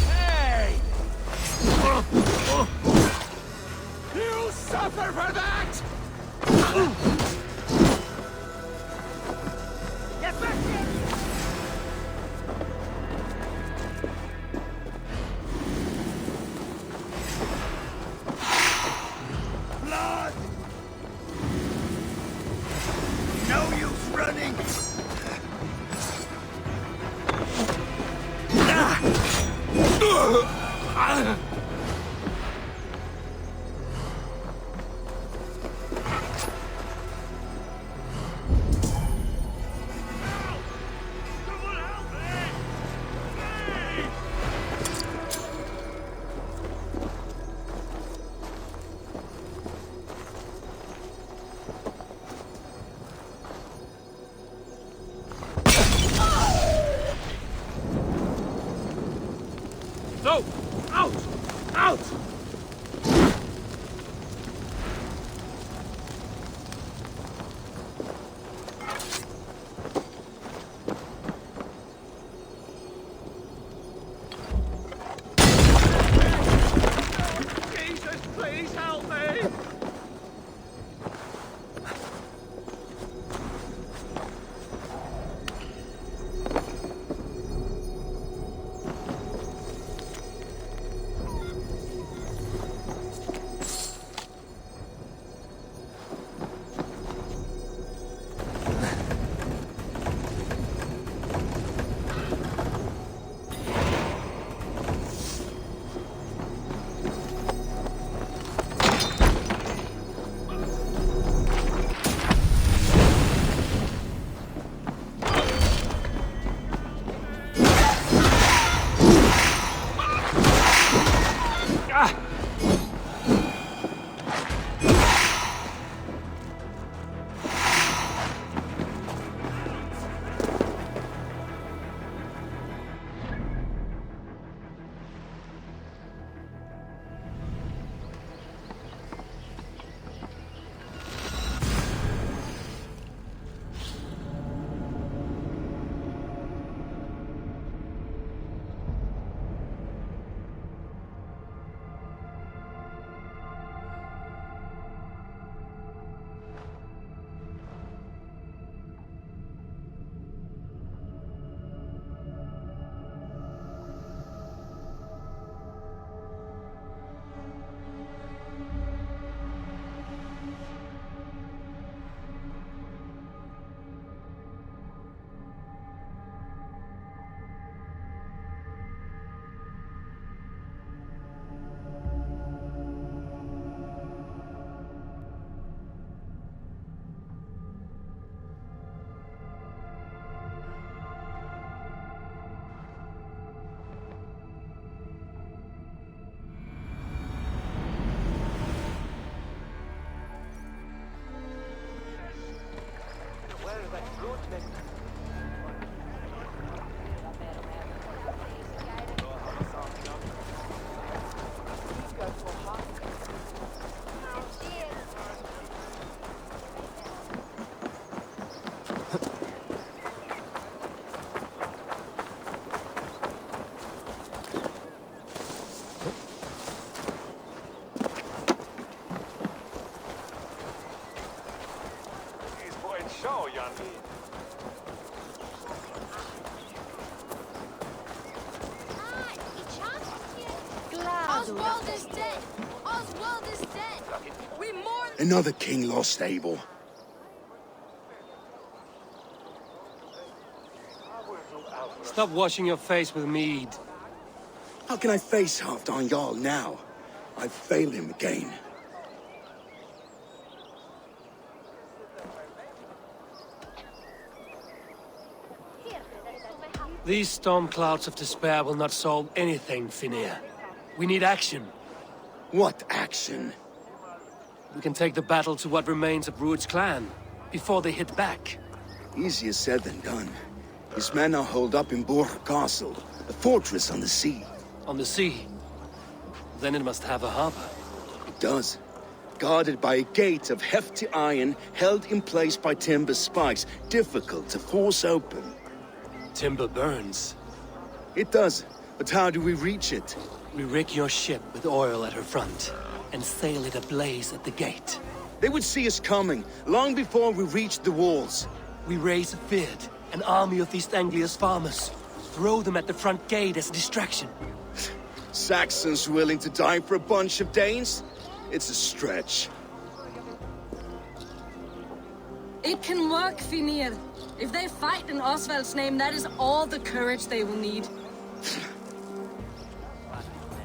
Hey! You suffer for that! Get back here! Blood! No use running! No! Out! Out! Jesus, please help me! Oswald is dead! Oswald is dead! We mourn... Another king lost Abel. Stop washing your face with mead. How can I face Halfdan Jarl now? I fail him again. These storm clouds of despair will not solve anything, Finir. We need action. What action? We can take the battle to what remains of Rued's clan, before they hit back. Easier said than done. His men are holed up in Borg Castle, a fortress on the sea. On the sea? Then it must have a harbor. It does. guarded by a gate of hefty iron held in place by timber spikes, difficult to force open. Timber burns. It does, but how do we reach it? We rig your ship with oil at her front, and sail it ablaze at the gate. They would see us coming, long before we reached the walls. We raise a Fyrd, an army of East Anglia's farmers. Throw them at the front gate as a distraction. Saxons willing to die for a bunch of Danes? It's a stretch. It can work, Finir. If they fight in Oswald's name, that is all the courage they will need.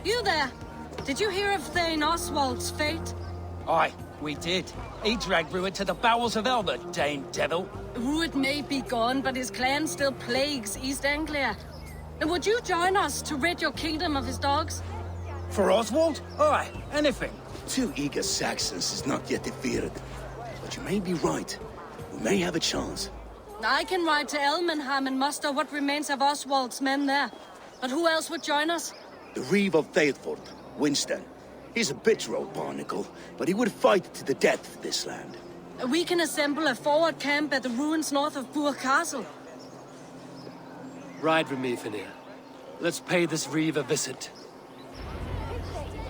You there! Did you hear of Thegn Oswald's fate? Aye, we did. He dragged Rued to the bowels of Elmer, Dane devil. Rued may be gone, but his clan still plagues East Anglia. And would you join us to rid your kingdom of his dogs? For Oswald? Aye, anything. 2 eager Saxons is not yet defeated. But you may be right. We may have a chance. I can ride to Elmenham and muster what remains of Oswald's men there. But who else would join us? The Reeve of Thetford, Winston. He's a bitter old barnacle, but he would fight to the death for this land. We can assemble a forward camp at the ruins north of Bure Castle. Ride with me, Finir. Let's pay this Reeve a visit.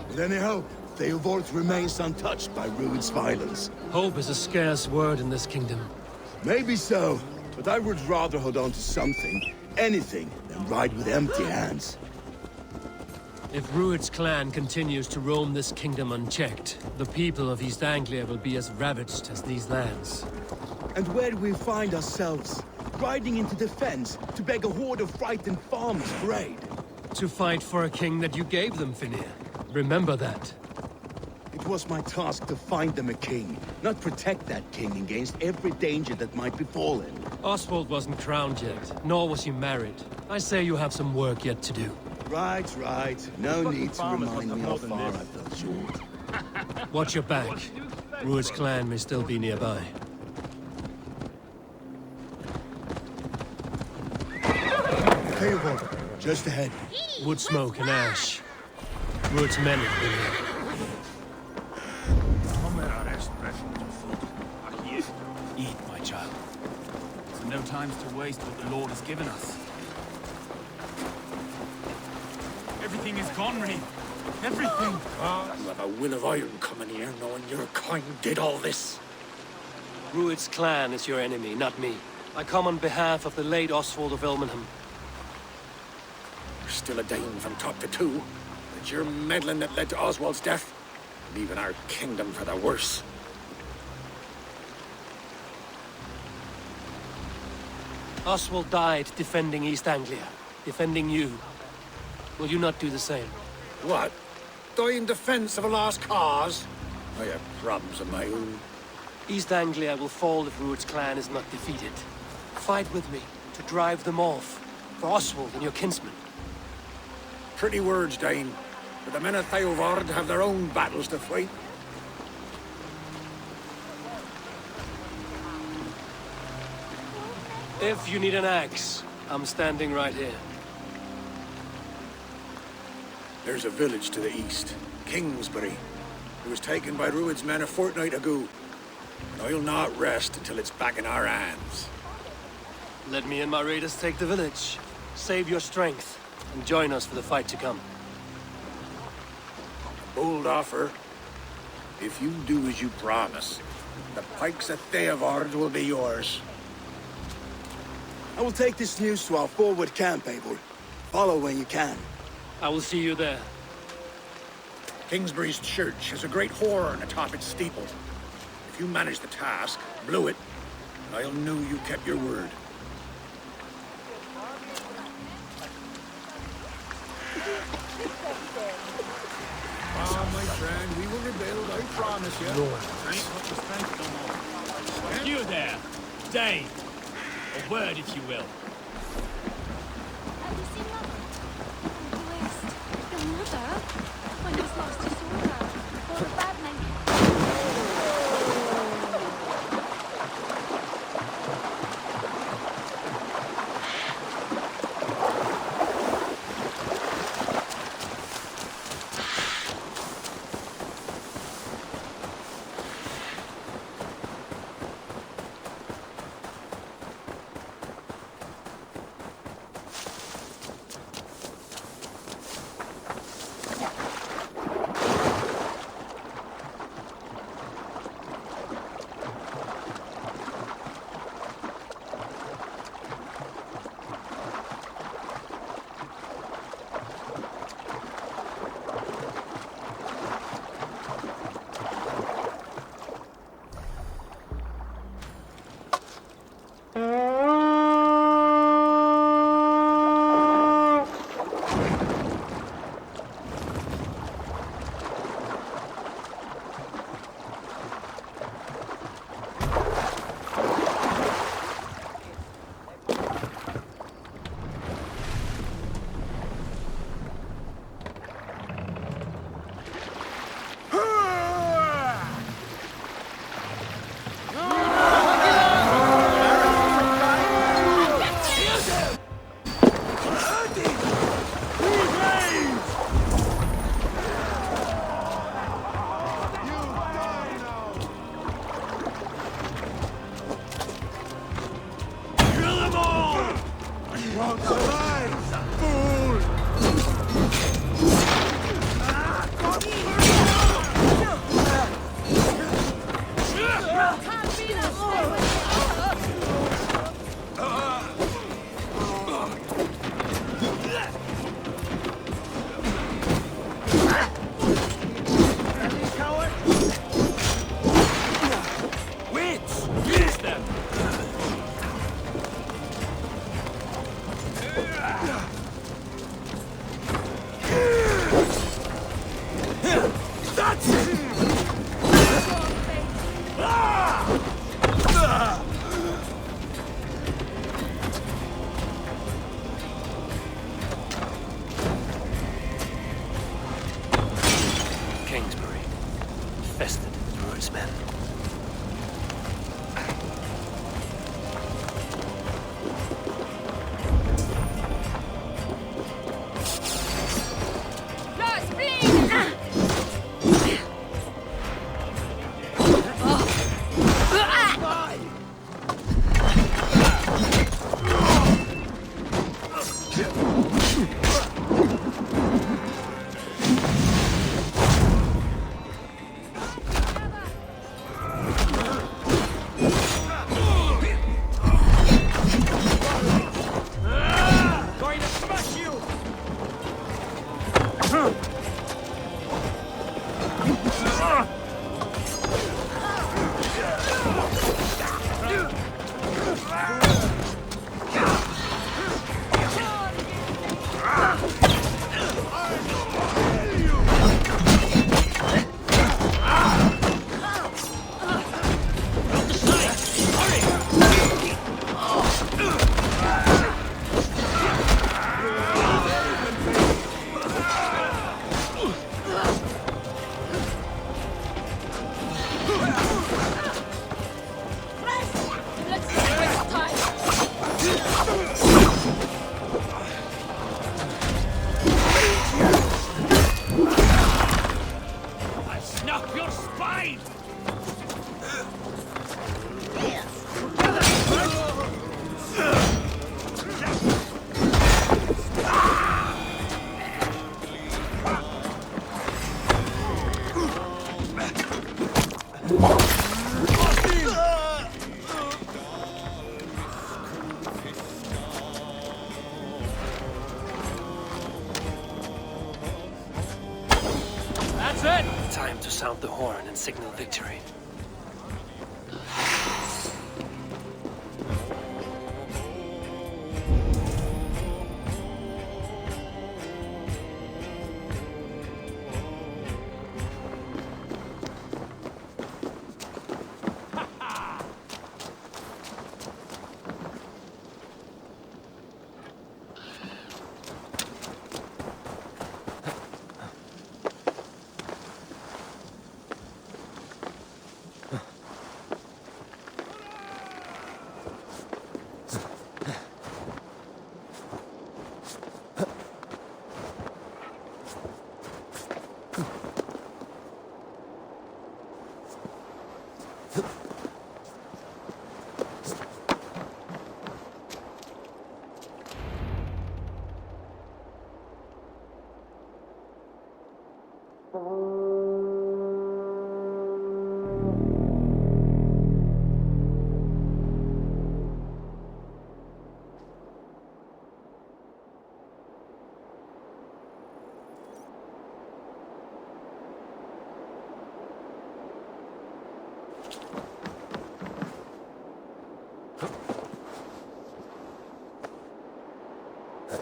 With any hope, Theobald remains untouched by Rued's violence. Hope is a scarce word in this kingdom. Maybe so, but I would rather hold on to something, anything, than ride with empty hands. If Rued's clan continues to roam this kingdom unchecked, the people of East Anglia will be as ravaged as these lands. And where do we find ourselves? Riding into defense to beg a horde of frightened farmers for aid. To fight for a king that you gave them, Finir. Remember that. It was my task to find them a king, not protect that king against every danger that might befall him. Oswald wasn't crowned yet, nor was he married. I say you have some work yet to do. Right, right. No need to remind me how far I fell short. Watch your back. Rued's clan may still be nearby. Theobald, just ahead. Wood smoke and ash. Rued's men have been here. Eat, my child. There's no time to waste what the Lord has given us. Everything is gone, Reeve. Everything. You have a will of iron coming here, knowing your kind did all this. Rued's clan is your enemy, not me. I come on behalf of the late Oswald of Elmenham. You're still a Dane from top to two. It's your meddling that led to Oswald's death, leaving our kingdom for the worse. Oswald died defending East Anglia, defending you. Will you not do the same? What? Die in defense of a lost cause? I have problems of my own. East Anglia will fall if Rued's clan is not defeated. Fight with me to drive them off, for Oswald and your kinsmen. Pretty words, Dane. But the men of Theobald have their own battles to fight. If you need an axe, I'm standing right here. There's a village to the east, Kingsbury. It was taken by Rued's men a fortnight ago. And I'll not rest until it's back in our hands. Let me and my raiders take the village. Save your strength, and join us for the fight to come. A bold offer. If you do as you promise, the pikes of Theobald will be yours. I will take this news to our forward camp, Eivor. Follow when you can. I will see you there. Kingsbury's church has a great horn atop its steeple. If you manage the task, blow it, and I'll know you kept your word. Ah, my friend, we will rebuild, I promise you. Lord. You there, Dane. A word, if you will. Have you seen Mother? West. Your mother? When was last you saw her? Before the bad men. infested with Rued's men. Time to sound the horn and signal victory.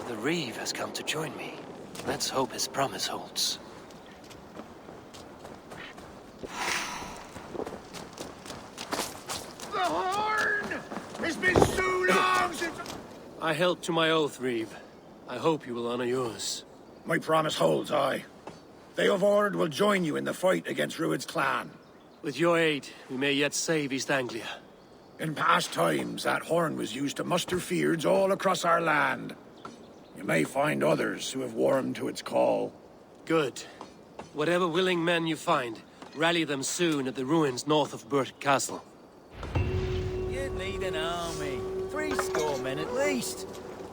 The Reeve has come to join me. Let's hope his promise holds. The horn! It's been so long since... I held to my oath, Reeve. I hope you will honor yours. My promise holds, aye. They of Ord will join you in the fight against Rued's clan. With your aid, we may yet save East Anglia. In past times, that horn was used to muster fyrds all across our land. You may find others who have warmed to its call. Good. Whatever willing men you find, rally them soon at the ruins north of Burt Castle. You'd need an army. 70 men at least.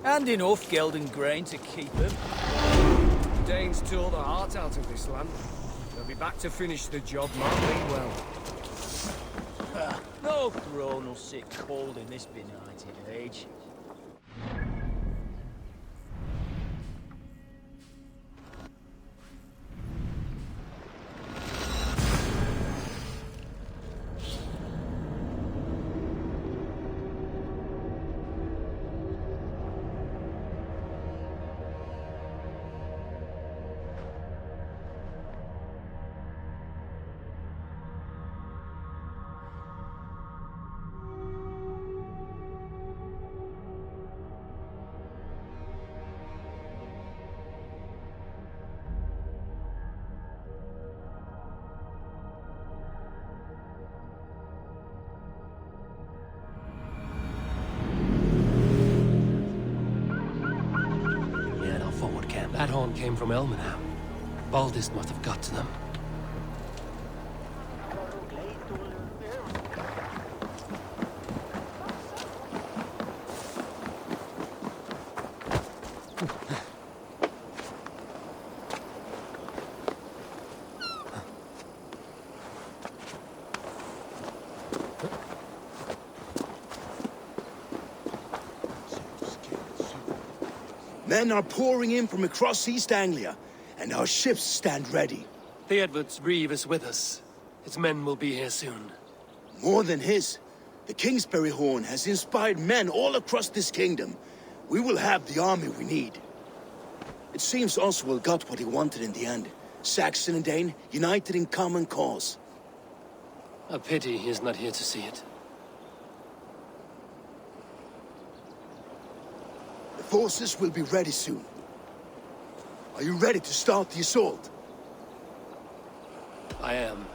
And enough geld and grain to keep them. Danes tore the heart out of this land. They'll be back to finish the job, mark me well. No throne will sit cold in this benighted age. men came from Elmenham. Baldist must have got to them. Men are pouring in from across East Anglia, and our ships stand ready. Theodward's reeve is with us. His men will be here soon. More than his. The Kingsbury Horn has inspired men all across this kingdom. We will have the army we need. It seems Oswald got what he wanted in the end. Saxon and Thegn united in common cause. A pity he is not here to see it. The forces will be ready soon. Are you ready to start the assault? I am.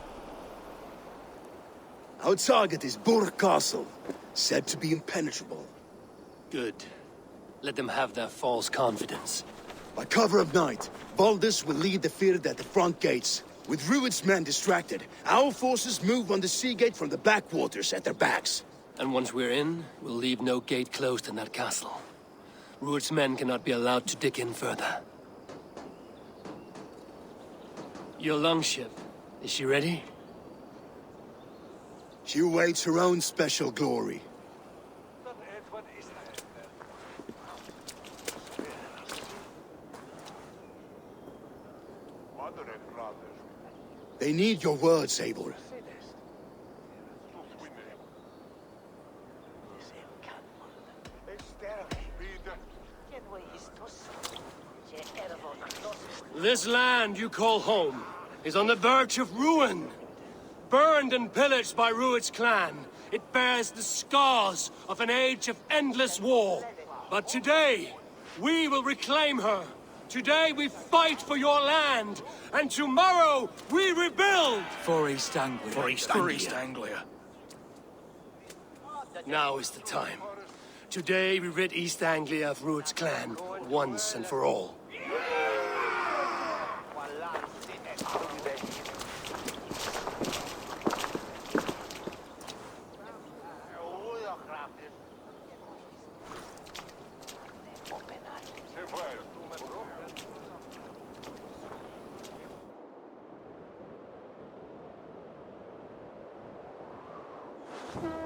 Our target is Burg Castle, said to be impenetrable. Good. Let them have their false confidence. By cover of night, Baldus will lead the field at the front gates. With Rued's men distracted, our forces move on the sea gate from the backwaters at their backs. And once we're in, we'll leave no gate closed in that castle. Rued's men cannot be allowed to dig in further. Your longship, is she ready? She awaits her own special glory. They need your words, Eivor. This land you call home is on the verge of ruin. Burned and pillaged by Rued's clan, it bears the scars of an age of endless war. But today, we will reclaim her. Today we fight for your land, and tomorrow we rebuild! For East Anglia. For East Anglia. Now is the time. Today we rid East Anglia of Rued's clan, once and for all.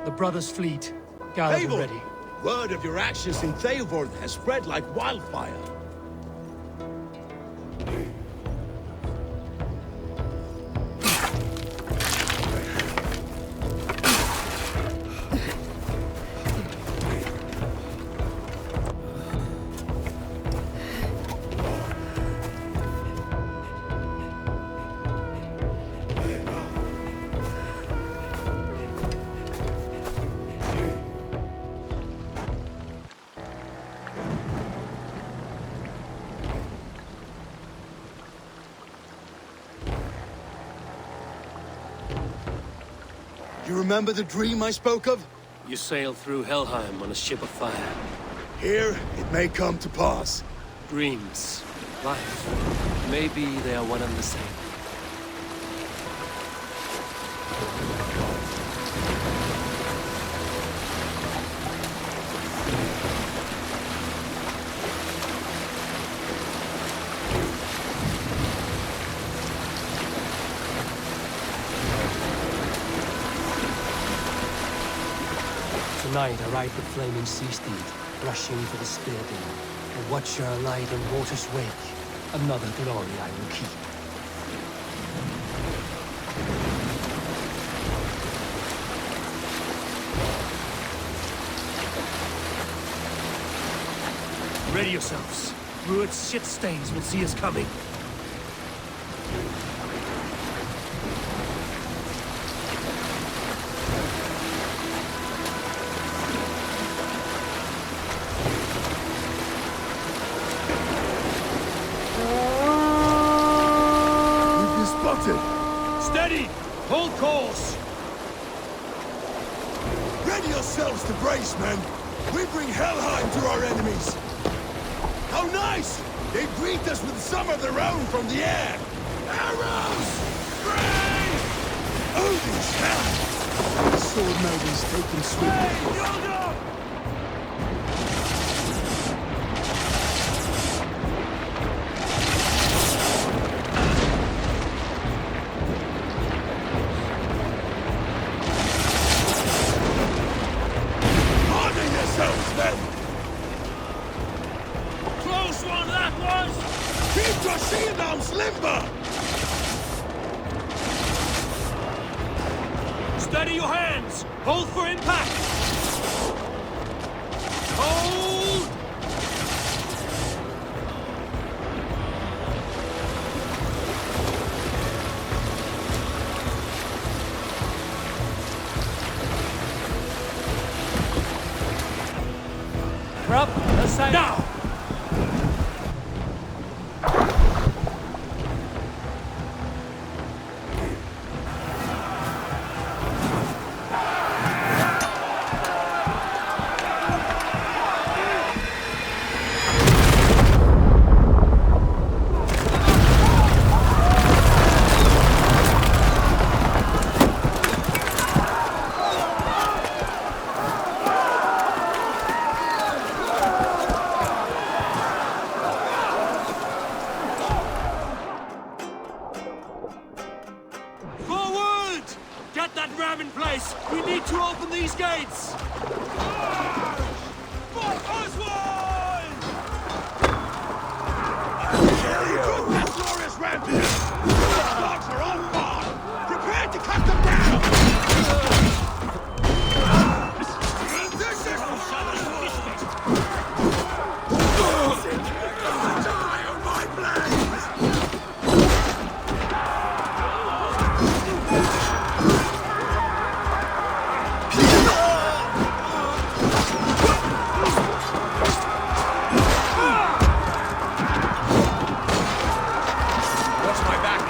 The brothers' fleet, gathered and ready. Word of your actions in Thegn has spread like wildfire. You remember the dream I spoke of? You sailed through Helheim on a ship of fire. Here, it may come to pass. Dreams, life, maybe they are one and the same. Tonight I ride the flaming sea steed, rushing for the spear beam. A watcher alight in water's wake. Another glory I will keep. Ready yourselves. Rued's shit stains will see us coming. Steady! Hold course! Ready yourselves to brace, men! We bring Helheim to our enemies! How nice! They greet us with some of their own from the air! Arrows! Spray! Odin's hell! The sword maidens taken swiftly. Close one, that was! Keep your shield arms limber! Steady your hands! Hold for impact! Hold! Up, aside. Now! Forward! Get that ram in place! We need to open these gates! For Oswald! Kill you! That glorious rampage! The dogs are all gone! Prepare to cut them down! This is die on my blades! Watch my back.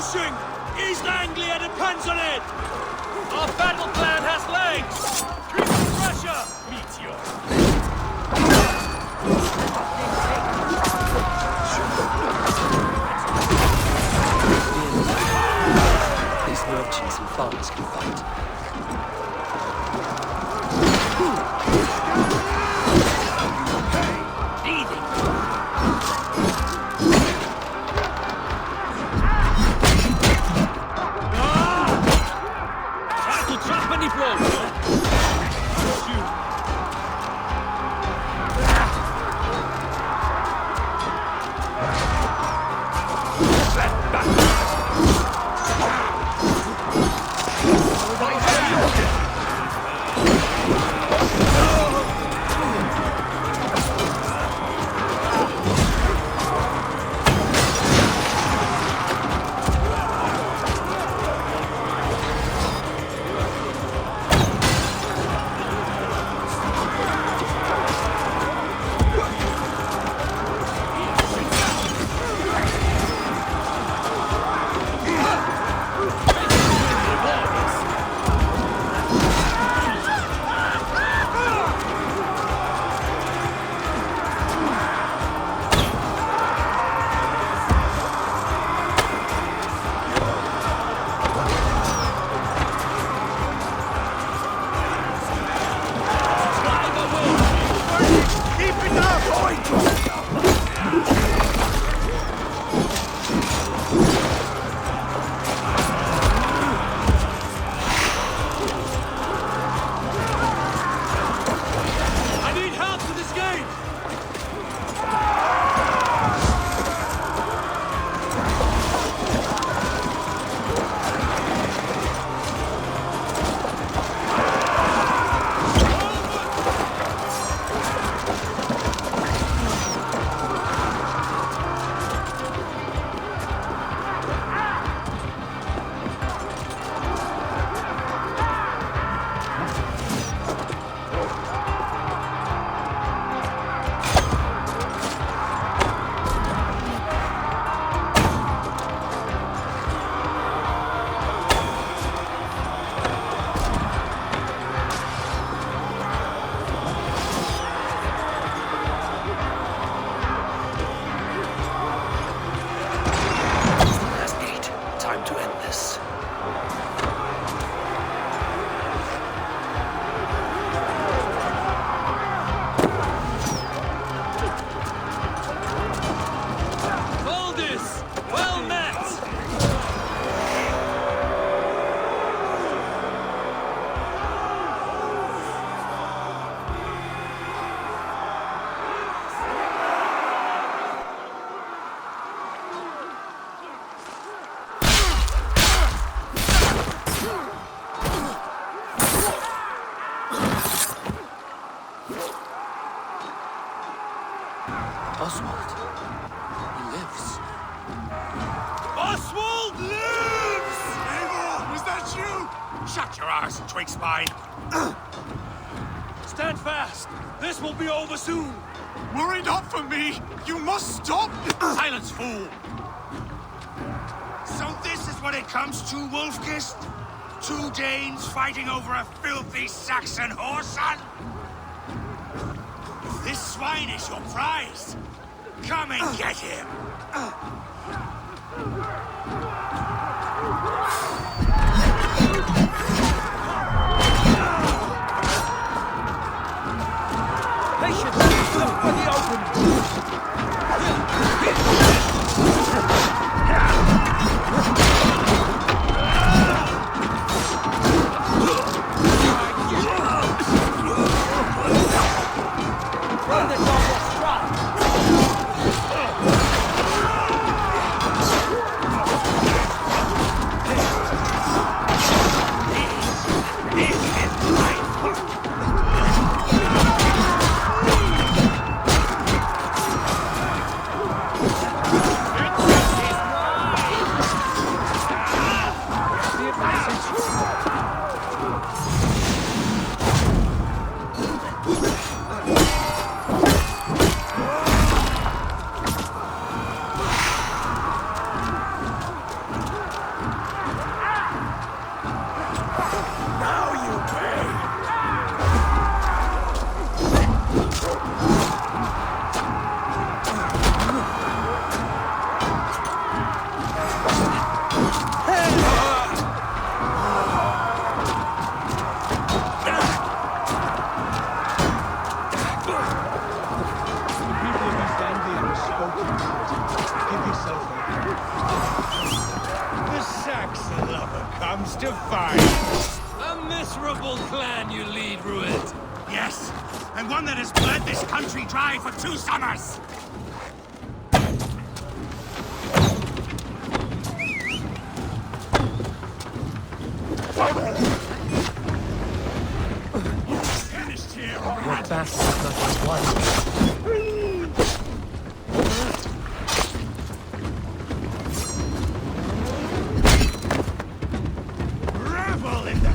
pushing! East Anglia depends on it! Our battle plan has legs! Increase pressure! Meteor! These merchants and farmers can fight. Oswald. He lives. Oswald lives! Eivor, is that you? Shut your arse, twig spine. Stand fast! This will be over soon! Worry not for me! You must stop! Silence, fool! So this is what it comes to, Wolfkist? 2 Danes fighting over a filthy Saxon whoreson? If this swine is your prize, come and get him! Patience! Look for the open! to fight. A miserable clan you lead, Ruit. Yes, and one that has bled this country dry for 2 summers. Finished here, Your battle is not yet won. Revel in the...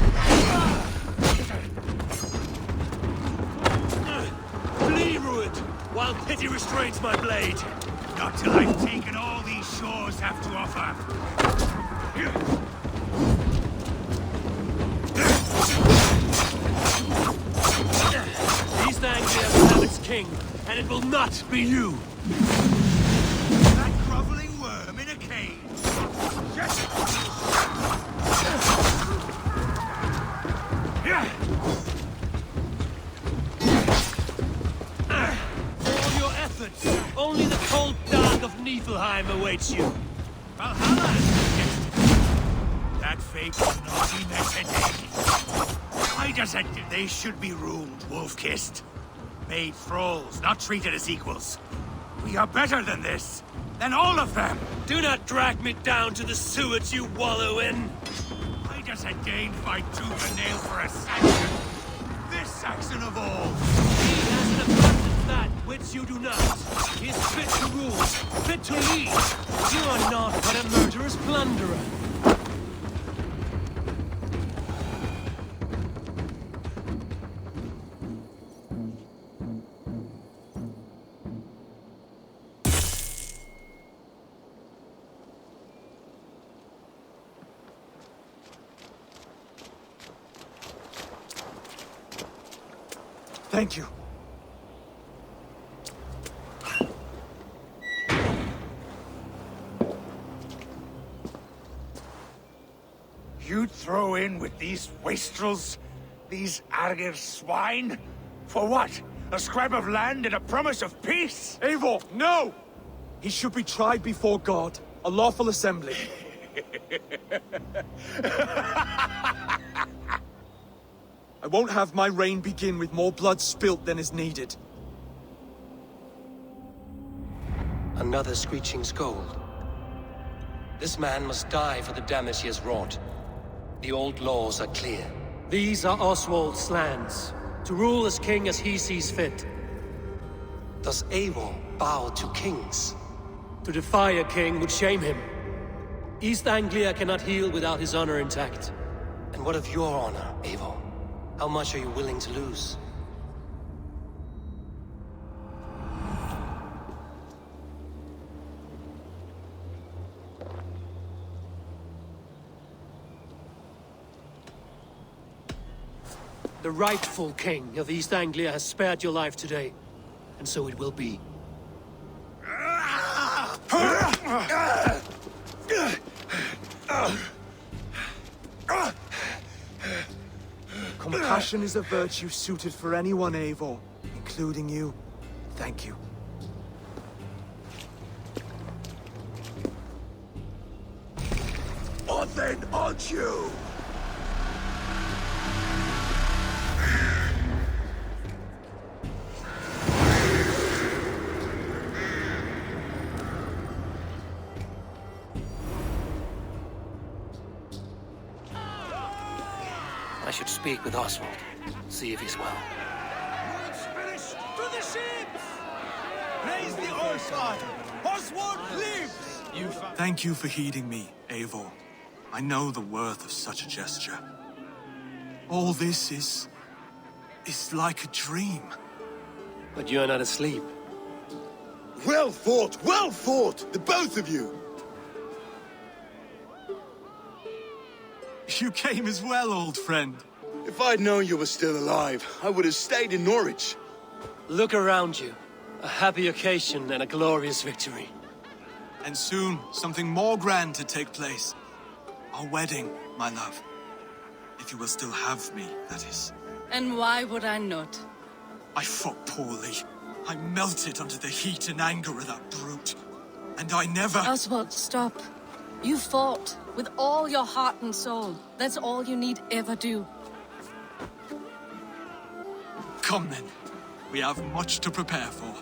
Flee, Ruit, while pity restrains my blade. Not till I've taken all these shores have to offer. East Anglia will have its king, and it will not be you. That groveling worm in a cage. For all your efforts, only the cold dark of Niflheim awaits you. Valhalla! That fate will not be met today. Why does it? They should be ruled, wolf-kissed. Made thralls, not treated as equals. We are better than this. Than all of them. Do not drag me down to the sewage you wallow in. Why does a Dane fight tooth and nail for a Saxon? This Saxon of all. He has an abundance that which you do not. He is fit to rule, fit to lead. You are not but a murderous plunderer. Thank you. You'd throw in with these wastrels? These Argir swine? For what? A scrap of land and a promise of peace? Eivor, no! He should be tried before God, a lawful assembly. I won't have my reign begin with more blood spilt than is needed. Another screeching scold. This man must die for the damage he has wrought. The old laws are clear. These are Oswald's lands, to rule as king as he sees fit. Does Eivor bow to kings? To defy a king would shame him. East Anglia cannot heal without his honor intact. And what of your honor, Eivor? How much are you willing to lose? The rightful king of East Anglia has spared your life today, and so it will be. Compassion is a virtue suited for anyone, Eivor, including you. Thank you. What then, aren't you? I should speak with Oswald, see if he's well. Finished! To the ships! Raise the old fire! Oswald lives! Thank you for heeding me, Eivor. I know the worth of such a gesture. All this is like a dream. But you're not asleep. Well fought, the both of you! You came as well, old friend. If I'd known you were still alive, I would have stayed in Norwich. Look around you. A happy occasion and a glorious victory. And soon, something more grand to take place. Our wedding, my love. If you will still have me, that is. And why would I not? I fought poorly. I melted under the heat and anger of that brute. And I never... Oswald, stop. You fought with all your heart and soul. That's all you need ever do. Come then. We have much to prepare for.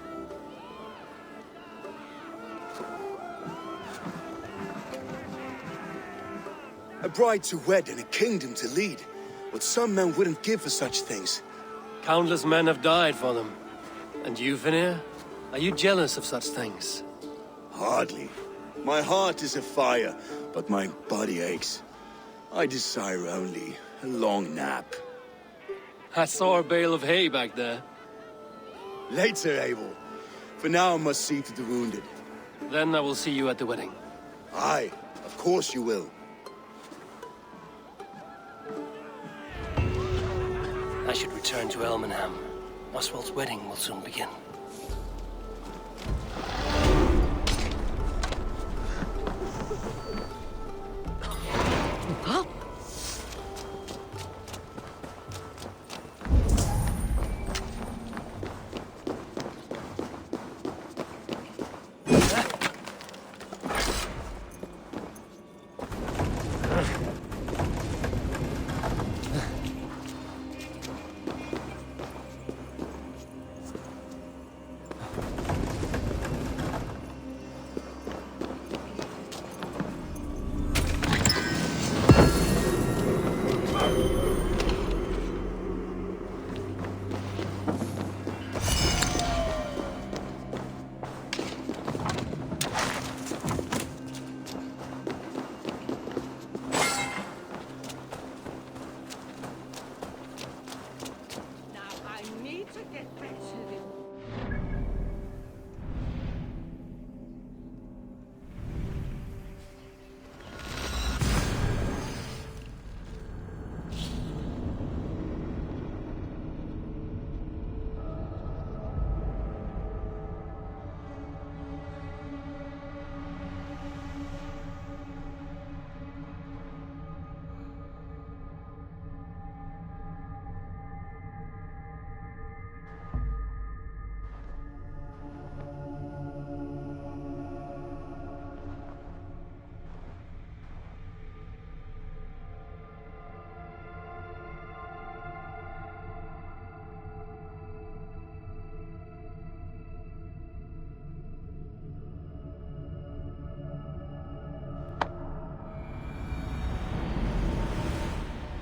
A bride to wed and a kingdom to lead. What some men wouldn't give for such things. Countless men have died for them. And you, Vanir? Are you jealous of such things? Hardly. My heart is afire, but my body aches. I desire only a long nap. I saw a bale of hay back there. Later, Abel. For now, I must see to the wounded. Then I will see you at the wedding. Aye, of course you will. I should return to Elmenham. Oswald's wedding will soon begin. Huh?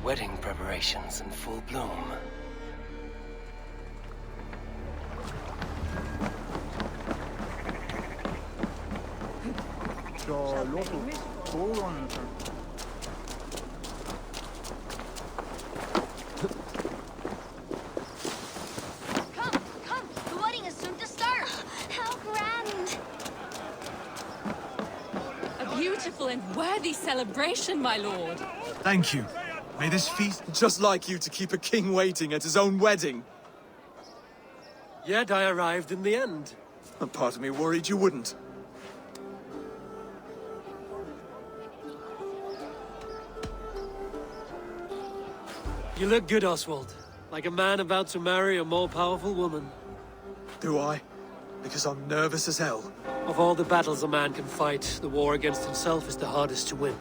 Wedding preparations in full bloom. Come, the wedding is soon to start. How grand. A beautiful and worthy celebration, my lord. Thank you. May this feast... Just like you to keep a king waiting at his own wedding. Yet I arrived in the end. A part of me worried you wouldn't. You look good, Oswald. Like a man about to marry a more powerful woman. Do I? Because I'm nervous as hell. Of all the battles a man can fight, the war against himself is the hardest to win.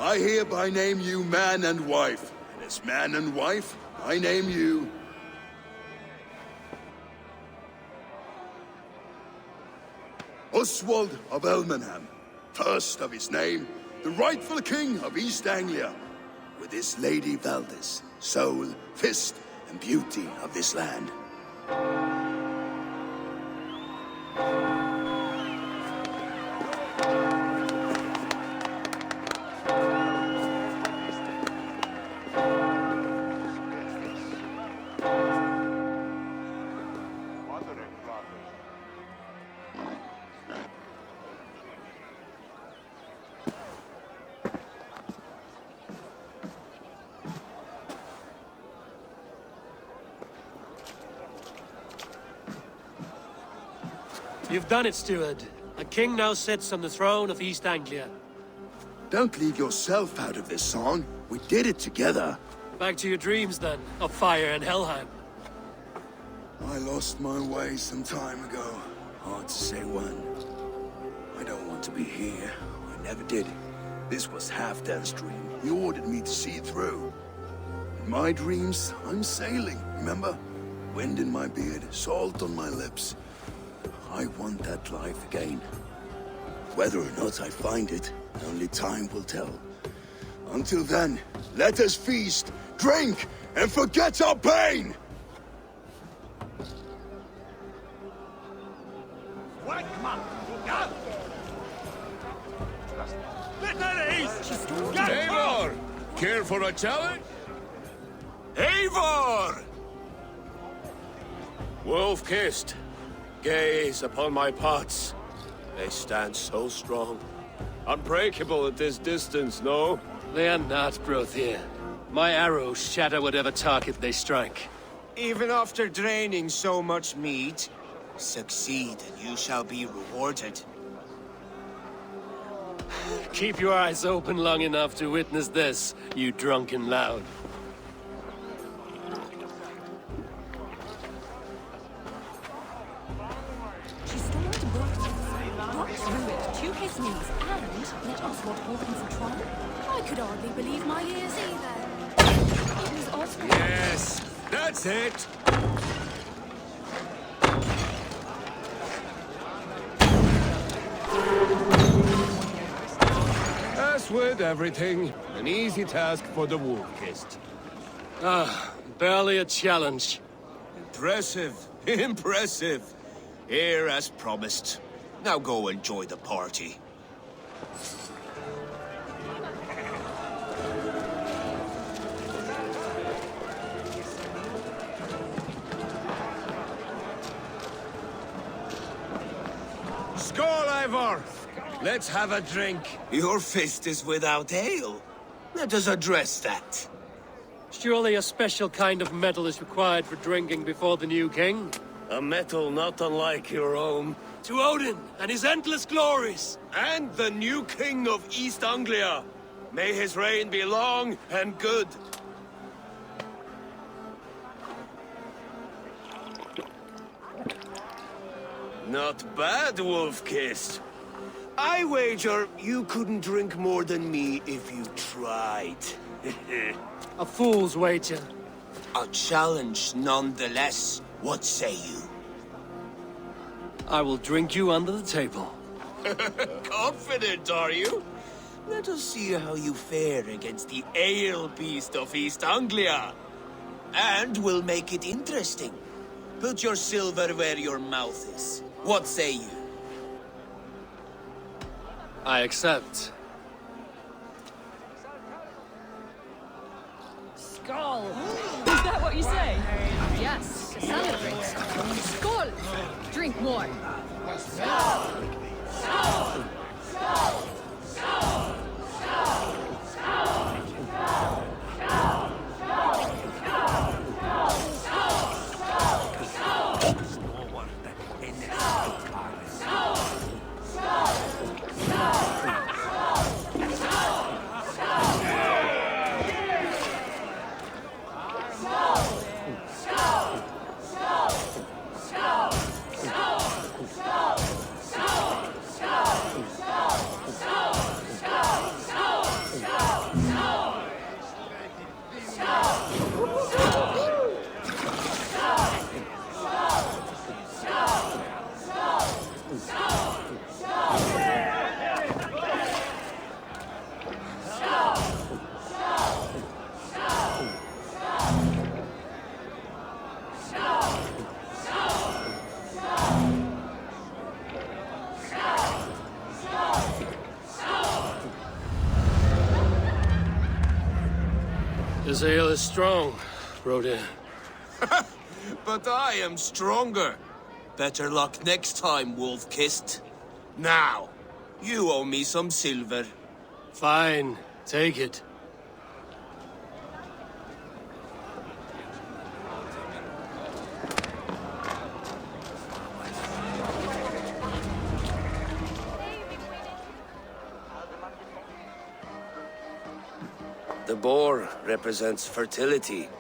I hereby name you man and wife. And as man and wife, I name you... Oswald of Elmenham, first of his name, the rightful king of East Anglia, with his lady Valdis, soul, fist, and beauty of this land. You've done it, steward. A king now sits on the throne of East Anglia. Don't leave yourself out of this song. We did it together. Back to your dreams, then, of fire and Helheim. I lost my way some time ago. Hard to say when. I don't want to be here. I never did. This was Halfdan's dream. He ordered me to see it through. In my dreams, I'm sailing, remember? Wind in my beard, salt on my lips. I want that life again. Whether or not I find it, only time will tell. Until then, let us feast, drink, and forget our pain! Eivor! Care for a challenge? Eivor! Wolf-kissed. Gaze upon my pots. They stand so strong. Unbreakable at this distance, no? They are not, Brothier. My arrows shatter whatever target they strike. Even after draining so much meat, succeed and you shall be rewarded. Keep your eyes open long enough to witness this, you drunken loud. She stormed Brooks ruined 2 his knees and let Oswald hold him for trial. I could hardly believe my ears either. It was Oswald. Yes, that's it. As with everything, an easy task for the wolf-kissed. Ah, barely a challenge. Impressive, impressive. Here as promised. Now go enjoy the party. Skål, Eivor! Let's have a drink. Your fist is without ale. Let us address that. Surely a special kind of metal is required for drinking before the new king? A metal not unlike your own. To Odin and his endless glories! And the new king of East Anglia. May his reign be long and good. Not bad, Wolf-kissed. I wager you couldn't drink more than me if you tried. A fool's wager. A challenge nonetheless. What say you? I will drink you under the table. Confident, are you? Let us see how you fare against the ale beast of East Anglia. And we'll make it interesting. Put your silver where your mouth is. What say you? I accept. Skål! Is that what you say? Yes, to celebrate. Skål! Drink more. Skål! Skål! Skål! Skål! This ale is strong, Rodin. But I am stronger. Better luck next time, Wolf-Kissed. Now, you owe me some silver. Fine, take it. The boar represents fertility.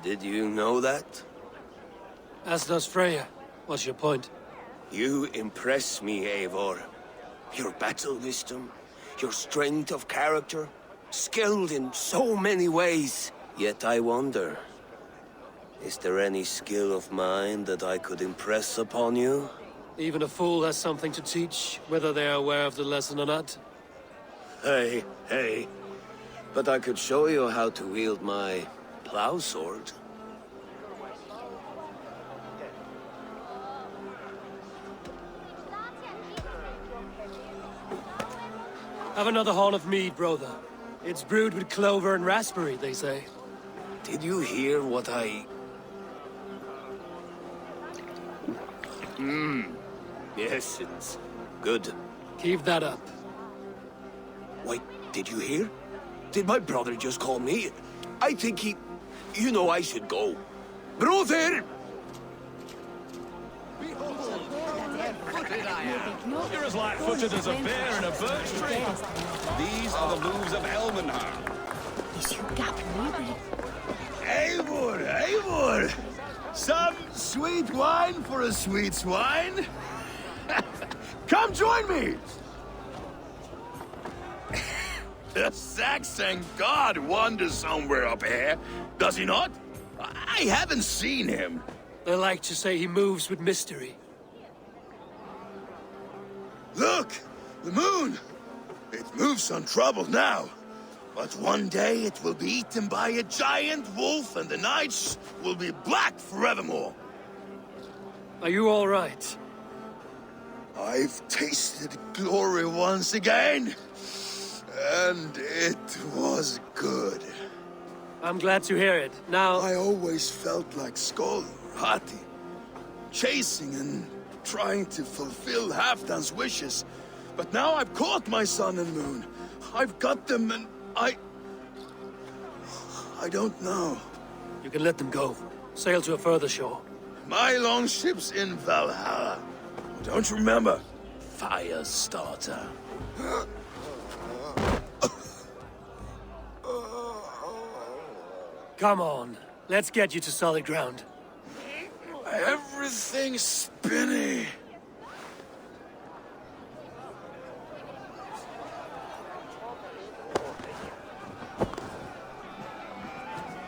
Did you know that? As does Freya. What's your point? You impress me, Eivor. Your battle wisdom, your strength of character, skilled in so many ways. Yet I wonder, is there any skill of mine that I could impress upon you? Even a fool has something to teach, whether they are aware of the lesson or not. Hey. But I could show you how to wield my plow sword. Have another horn of mead, brother. It's brewed with clover and raspberry, they say. Did you hear what I... Yes, it's good. Keep that up. Wait, did you hear? Did my brother just call me? I think he... You know I should go. Brother! You're as light-footed as a bear in a birch tree. These are the moves of Elmenhar. Eivor! Some sweet wine for a sweet swine? Come join me! The Saxon god wanders somewhere up here, does he not? I haven't seen him. They like to say he moves with mystery. Look! The moon! It moves untroubled now. But one day it will be eaten by a giant wolf and the nights will be black forevermore. Are you all right? I've tasted glory once again. And it was good. I'm glad to hear it. Now... I always felt like Skoll or Hati. Chasing and trying to fulfill Halfdan's wishes. But now I've caught my sun and moon. I've got them and I don't know. You can let them go. Sail to a further shore. My longship's in Valhalla. Don't you remember? Firestarter. Come on. Let's get you to solid ground. Everything's spinny.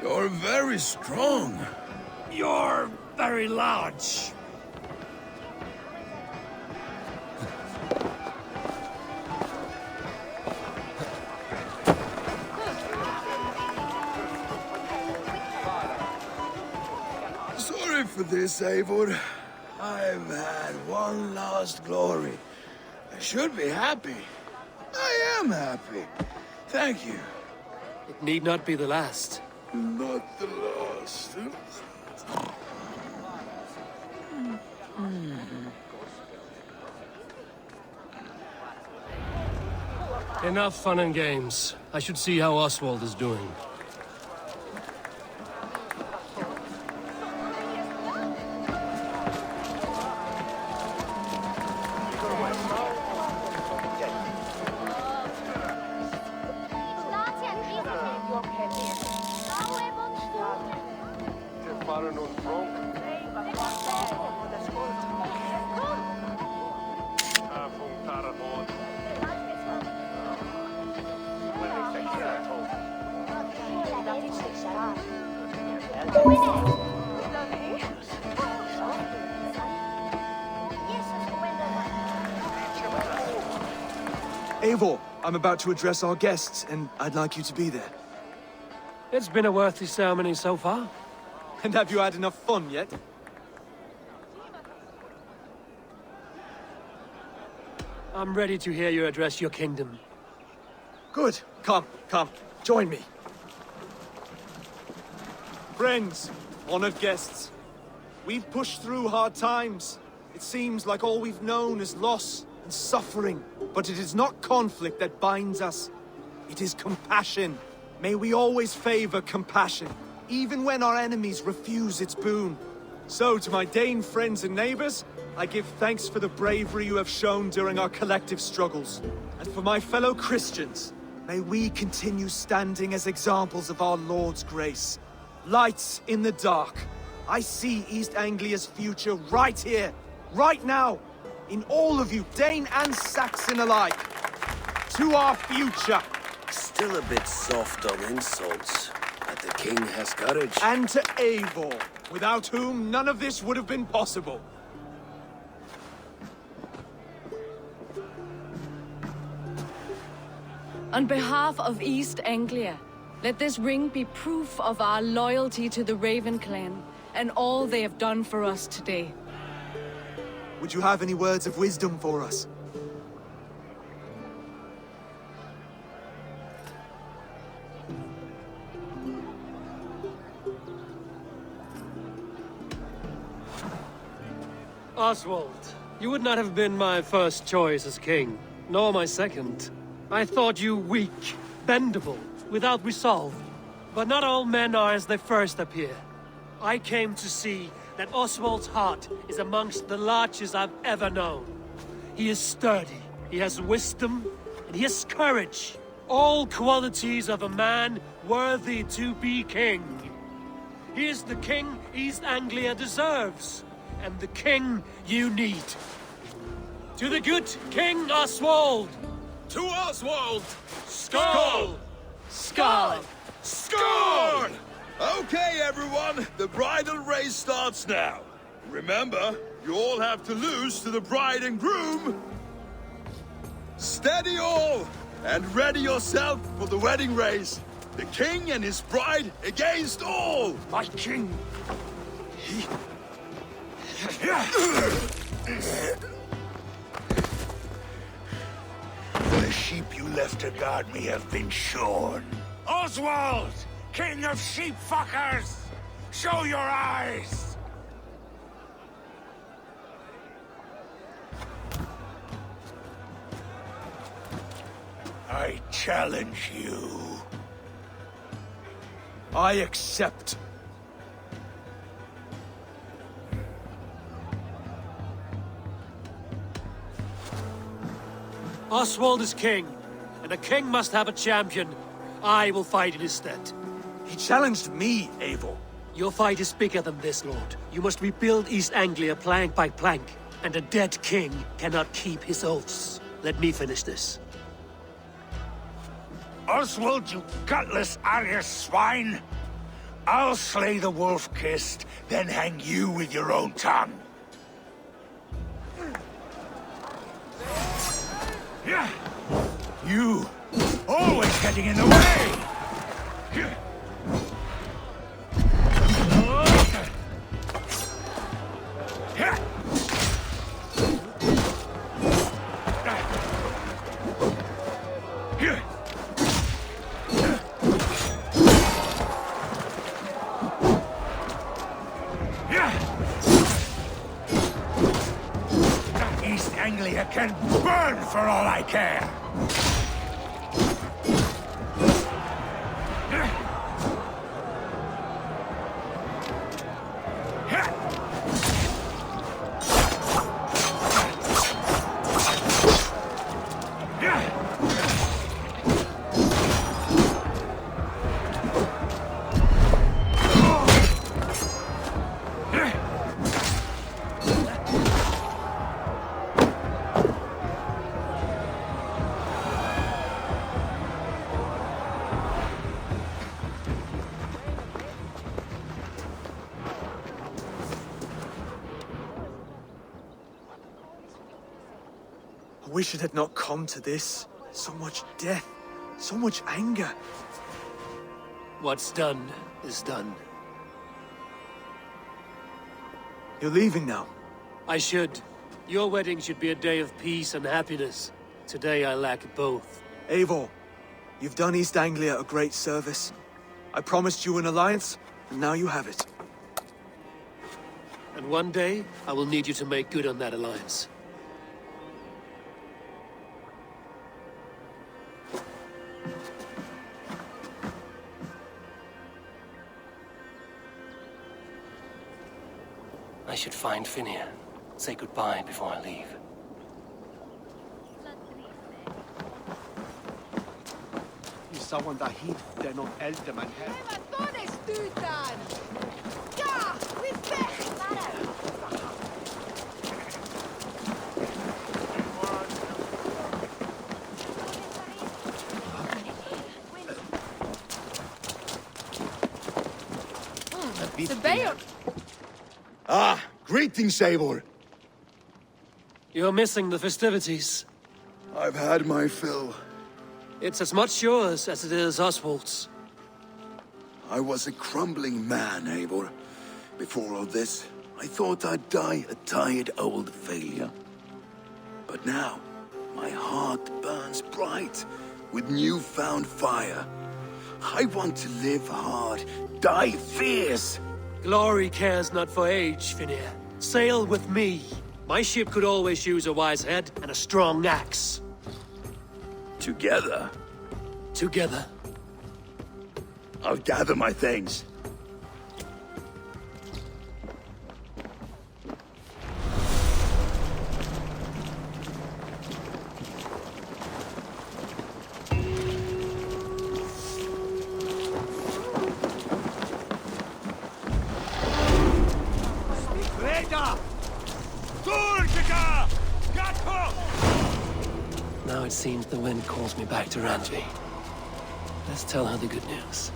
You're very strong. You're very large. Sorry for this, Eivor. I've had one last glory. I should be happy. I am happy. Thank you. It need not be the last. Not the last. Enough fun and games. I should see how Oswald is doing. Eivor, I'm about to address our guests, and I'd like you to be there. It's been a worthy ceremony so far. And have you had enough fun yet? I'm ready to hear you address your kingdom. Good. Come. Join me. Friends, honored guests, we've pushed through hard times. It seems like all we've known is loss and suffering, but it is not conflict that binds us. It is compassion. May we always favor compassion, even when our enemies refuse its boon. So, to my Dane friends and neighbors, I give thanks for the bravery you have shown during our collective struggles. And for my fellow Christians, may we continue standing as examples of our Lord's grace. Lights in the dark. I see East Anglia's future right here, right now, in all of you, Dane and Saxon alike. To our future. Still a bit soft on insults, but the king has courage. And to Eivor, without whom none of this would have been possible. On behalf of East Anglia, let this ring be proof of our loyalty to the Raven clan and all they have done for us today. Would you have any words of wisdom for us? Oswald, you would not have been my first choice as king, nor my second. I thought you weak, bendable, without resolve. But not all men are as they first appear. I came to see that Oswald's heart is amongst the largest I've ever known. He is sturdy, he has wisdom, and he has courage. All qualities of a man worthy to be king. He is the king East Anglia deserves, and the king you need. To the good King Oswald! To Oswald! Skull! Skull! Skull! Okay, everyone, the bridal race starts now. Remember, you all have to lose to the bride and groom. Steady all, and ready yourself for the wedding race. The king and his bride against all. My king. The sheep you left to guard me have been shorn. Oswald! King of sheep fuckers! Show your eyes! I challenge you. I accept. Oswald is king, and a king must have a champion. I will fight in his stead. He challenged me, Eivor. Your fight is bigger than this, Lord. You must rebuild East Anglia plank by plank, and a dead king cannot keep his oaths. Let me finish this. Oswald, you gutless Arya swine! I'll slay the wolf-kissed, then hang you with your own tongue. You, always getting in the way! East Anglia can burn for all I care! I wish it had not come to this. So much death, so much anger. What's done is done. You're leaving now. I should. Your wedding should be a day of peace and happiness. Today I lack both. Eivor, you've done East Anglia a great service. I promised you an alliance, And now you have it. And one day, I will need you to make good on that alliance. I should find Finir. Say goodbye before I leave. You someone that hit, they're not eld man head. The Bayon! Ah, greetings, Eivor. You're missing the festivities. I've had my fill. It's as much yours as it is Oswald's. I was a crumbling man, Eivor. Before all this, I thought I'd die a tired old failure. But now, my heart burns bright with newfound fire. I want to live hard, die fierce. Glory cares not for age, Finir. Sail with me. My ship could always use a wise head and a strong axe. Together? Together. I'll gather my things. Now it seems the wind calls me back to Randvi. Let's tell her the good news.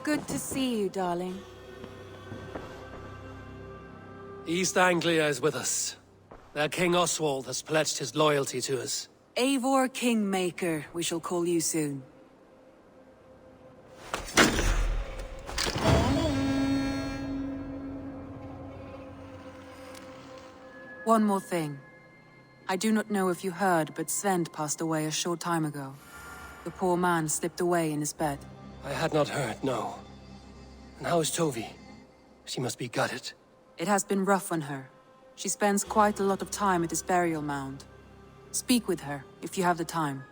Good to see you, darling. East Anglia is with us. Their King Oswald has pledged his loyalty to us. Eivor Kingmaker, we shall call you soon. One more thing. I do not know if you heard, but Svend passed away a short time ago. The poor man slipped away in his bed. I had not heard, no. And how is Tovi? She must be gutted. It has been rough on her. She spends quite a lot of time at his burial mound. Speak with her, if you have the time.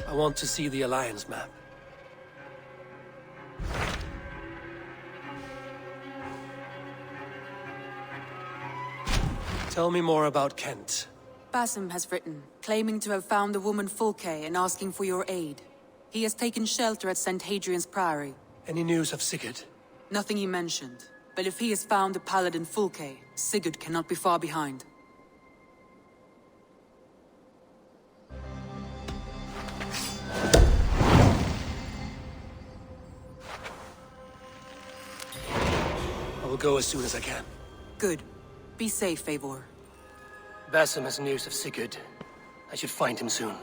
I want to see the Alliance map. Tell me more about Kent. Basim has written, claiming to have found the woman Fulke and asking for your aid. He has taken shelter at St. Hadrian's Priory. Any news of Sigurd? Nothing he mentioned. But if he has found the paladin Fulke, Sigurd cannot be far behind. I will go as soon as I can. Good. Be safe, Eivor. Basim has news of Sigurd. I should find him soon.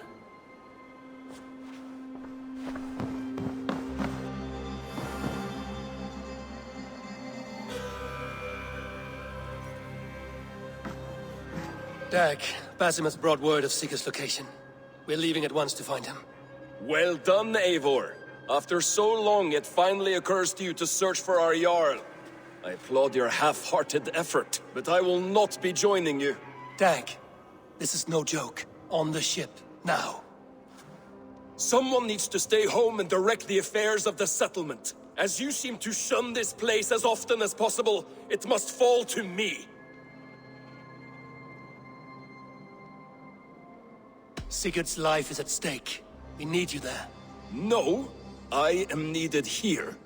Dag, Basim has brought word of Sigurd's location. We're leaving at once to find him. Well done, Eivor. After so long, it finally occurs to you to search for our Jarl. I applaud your half-hearted effort, but I will not be joining you. Dag, this is no joke. On the ship, now. Someone needs to stay home and direct the affairs of the settlement. As you seem to shun this place as often as possible, it must fall to me. Sigurd's life is at stake. We need you there. No, I am needed here.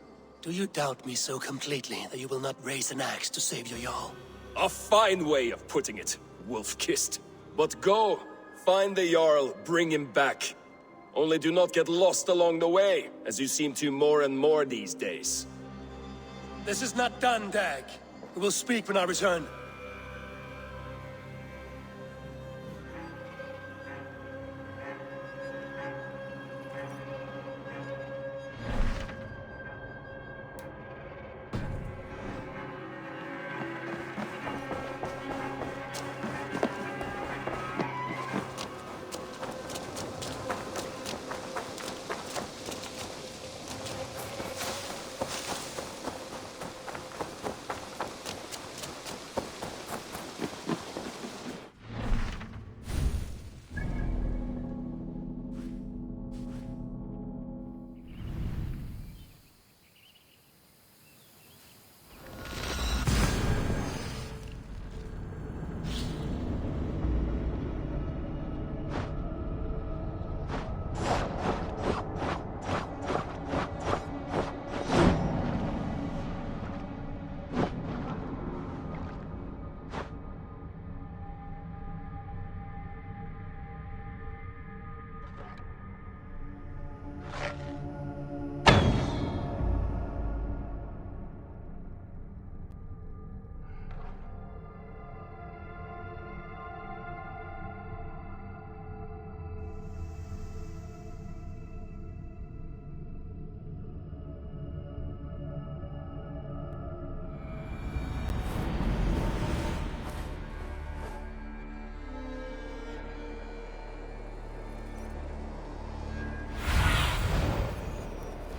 Do you doubt me so completely that you will not raise an axe to save your Jarl? A fine way of putting it, wolf-kissed. But go, find the Jarl, bring him back. Only do not get lost along the way, as you seem to more and more these days. This is not done, Dag. We will speak when I return.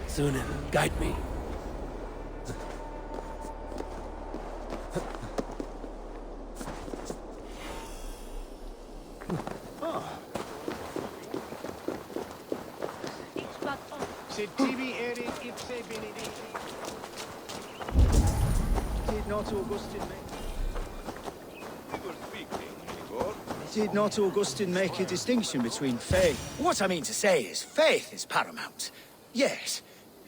Sunan, guide me. Did not Augustine make a distinction between faith? What I mean to say is, faith is paramount. Yes,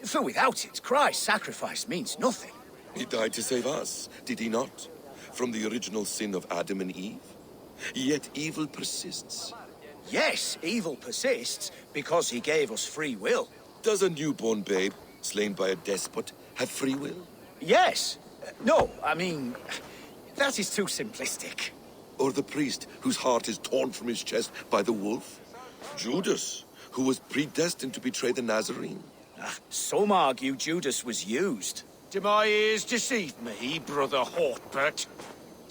for without it, Christ's sacrifice means nothing. He died to save us, did he not? From the original sin of Adam and Eve? Yet evil persists. Yes, evil persists because he gave us free will. Does a newborn babe, slain by a despot, have free will? Yes. No, I mean, that is too simplistic. Or the priest whose heart is torn from his chest by the wolf? Judas, who was predestined to betray the Nazarene? Some argue Judas was used. Do my ears deceive me, Brother Hortbert?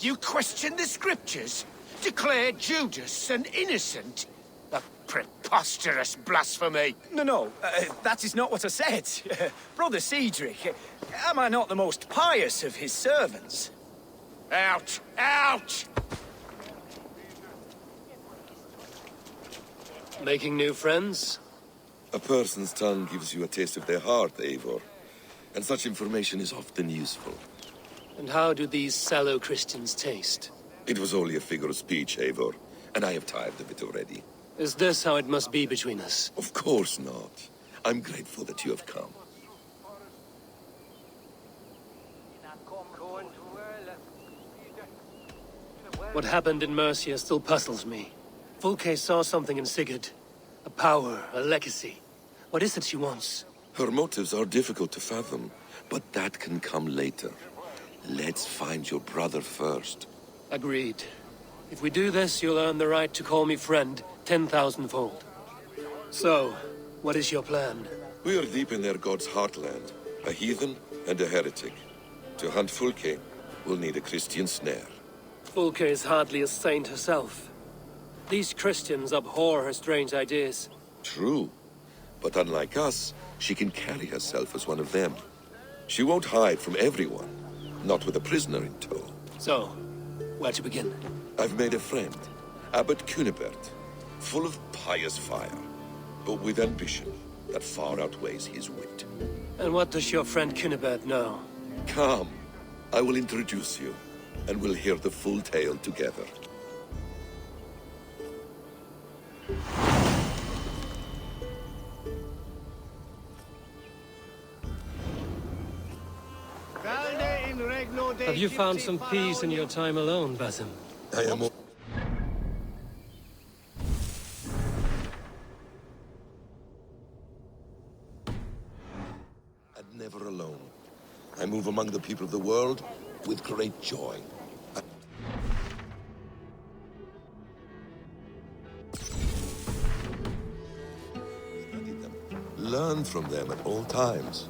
You question the scriptures? Declare Judas an innocent? A preposterous blasphemy! No, that is not what I said. Brother Cedric, am I not the most pious of his servants? Out! Out! Making new friends? A person's tongue gives you a taste of their heart, Eivor. And such information is often useful. And how do these sallow Christians taste? It was only a figure of speech, Eivor. and I have tired of it already. Is this how it must be between us? Of course not. I'm grateful that you have come. What happened in Mercia still puzzles me. Fulke saw something in Sigurd. A power, a legacy. What is it she wants? Her motives are difficult to fathom, but that can come later. Let's find your brother first. Agreed. If we do this, you'll earn the right to call me friend 10,000-fold. So, what is your plan? We are deep in their god's heartland, a heathen and a heretic. To hunt Fulke, we'll need a Christian snare. Fulke is hardly a saint herself. These Christians abhor her strange ideas. True. But unlike us, she can carry herself as one of them. She won't hide from everyone, not with a prisoner in tow. So, where to begin? I've made a friend, Abbot Cunibert, full of pious fire, but with ambition that far outweighs his wit. And what does your friend Cunibert know? Come, I will introduce you, and we'll hear the full tale together. Have you found some peace in your time alone, Basim? I am... And never alone. I move among the people of the world with great joy. Study them. Learn from them at all times.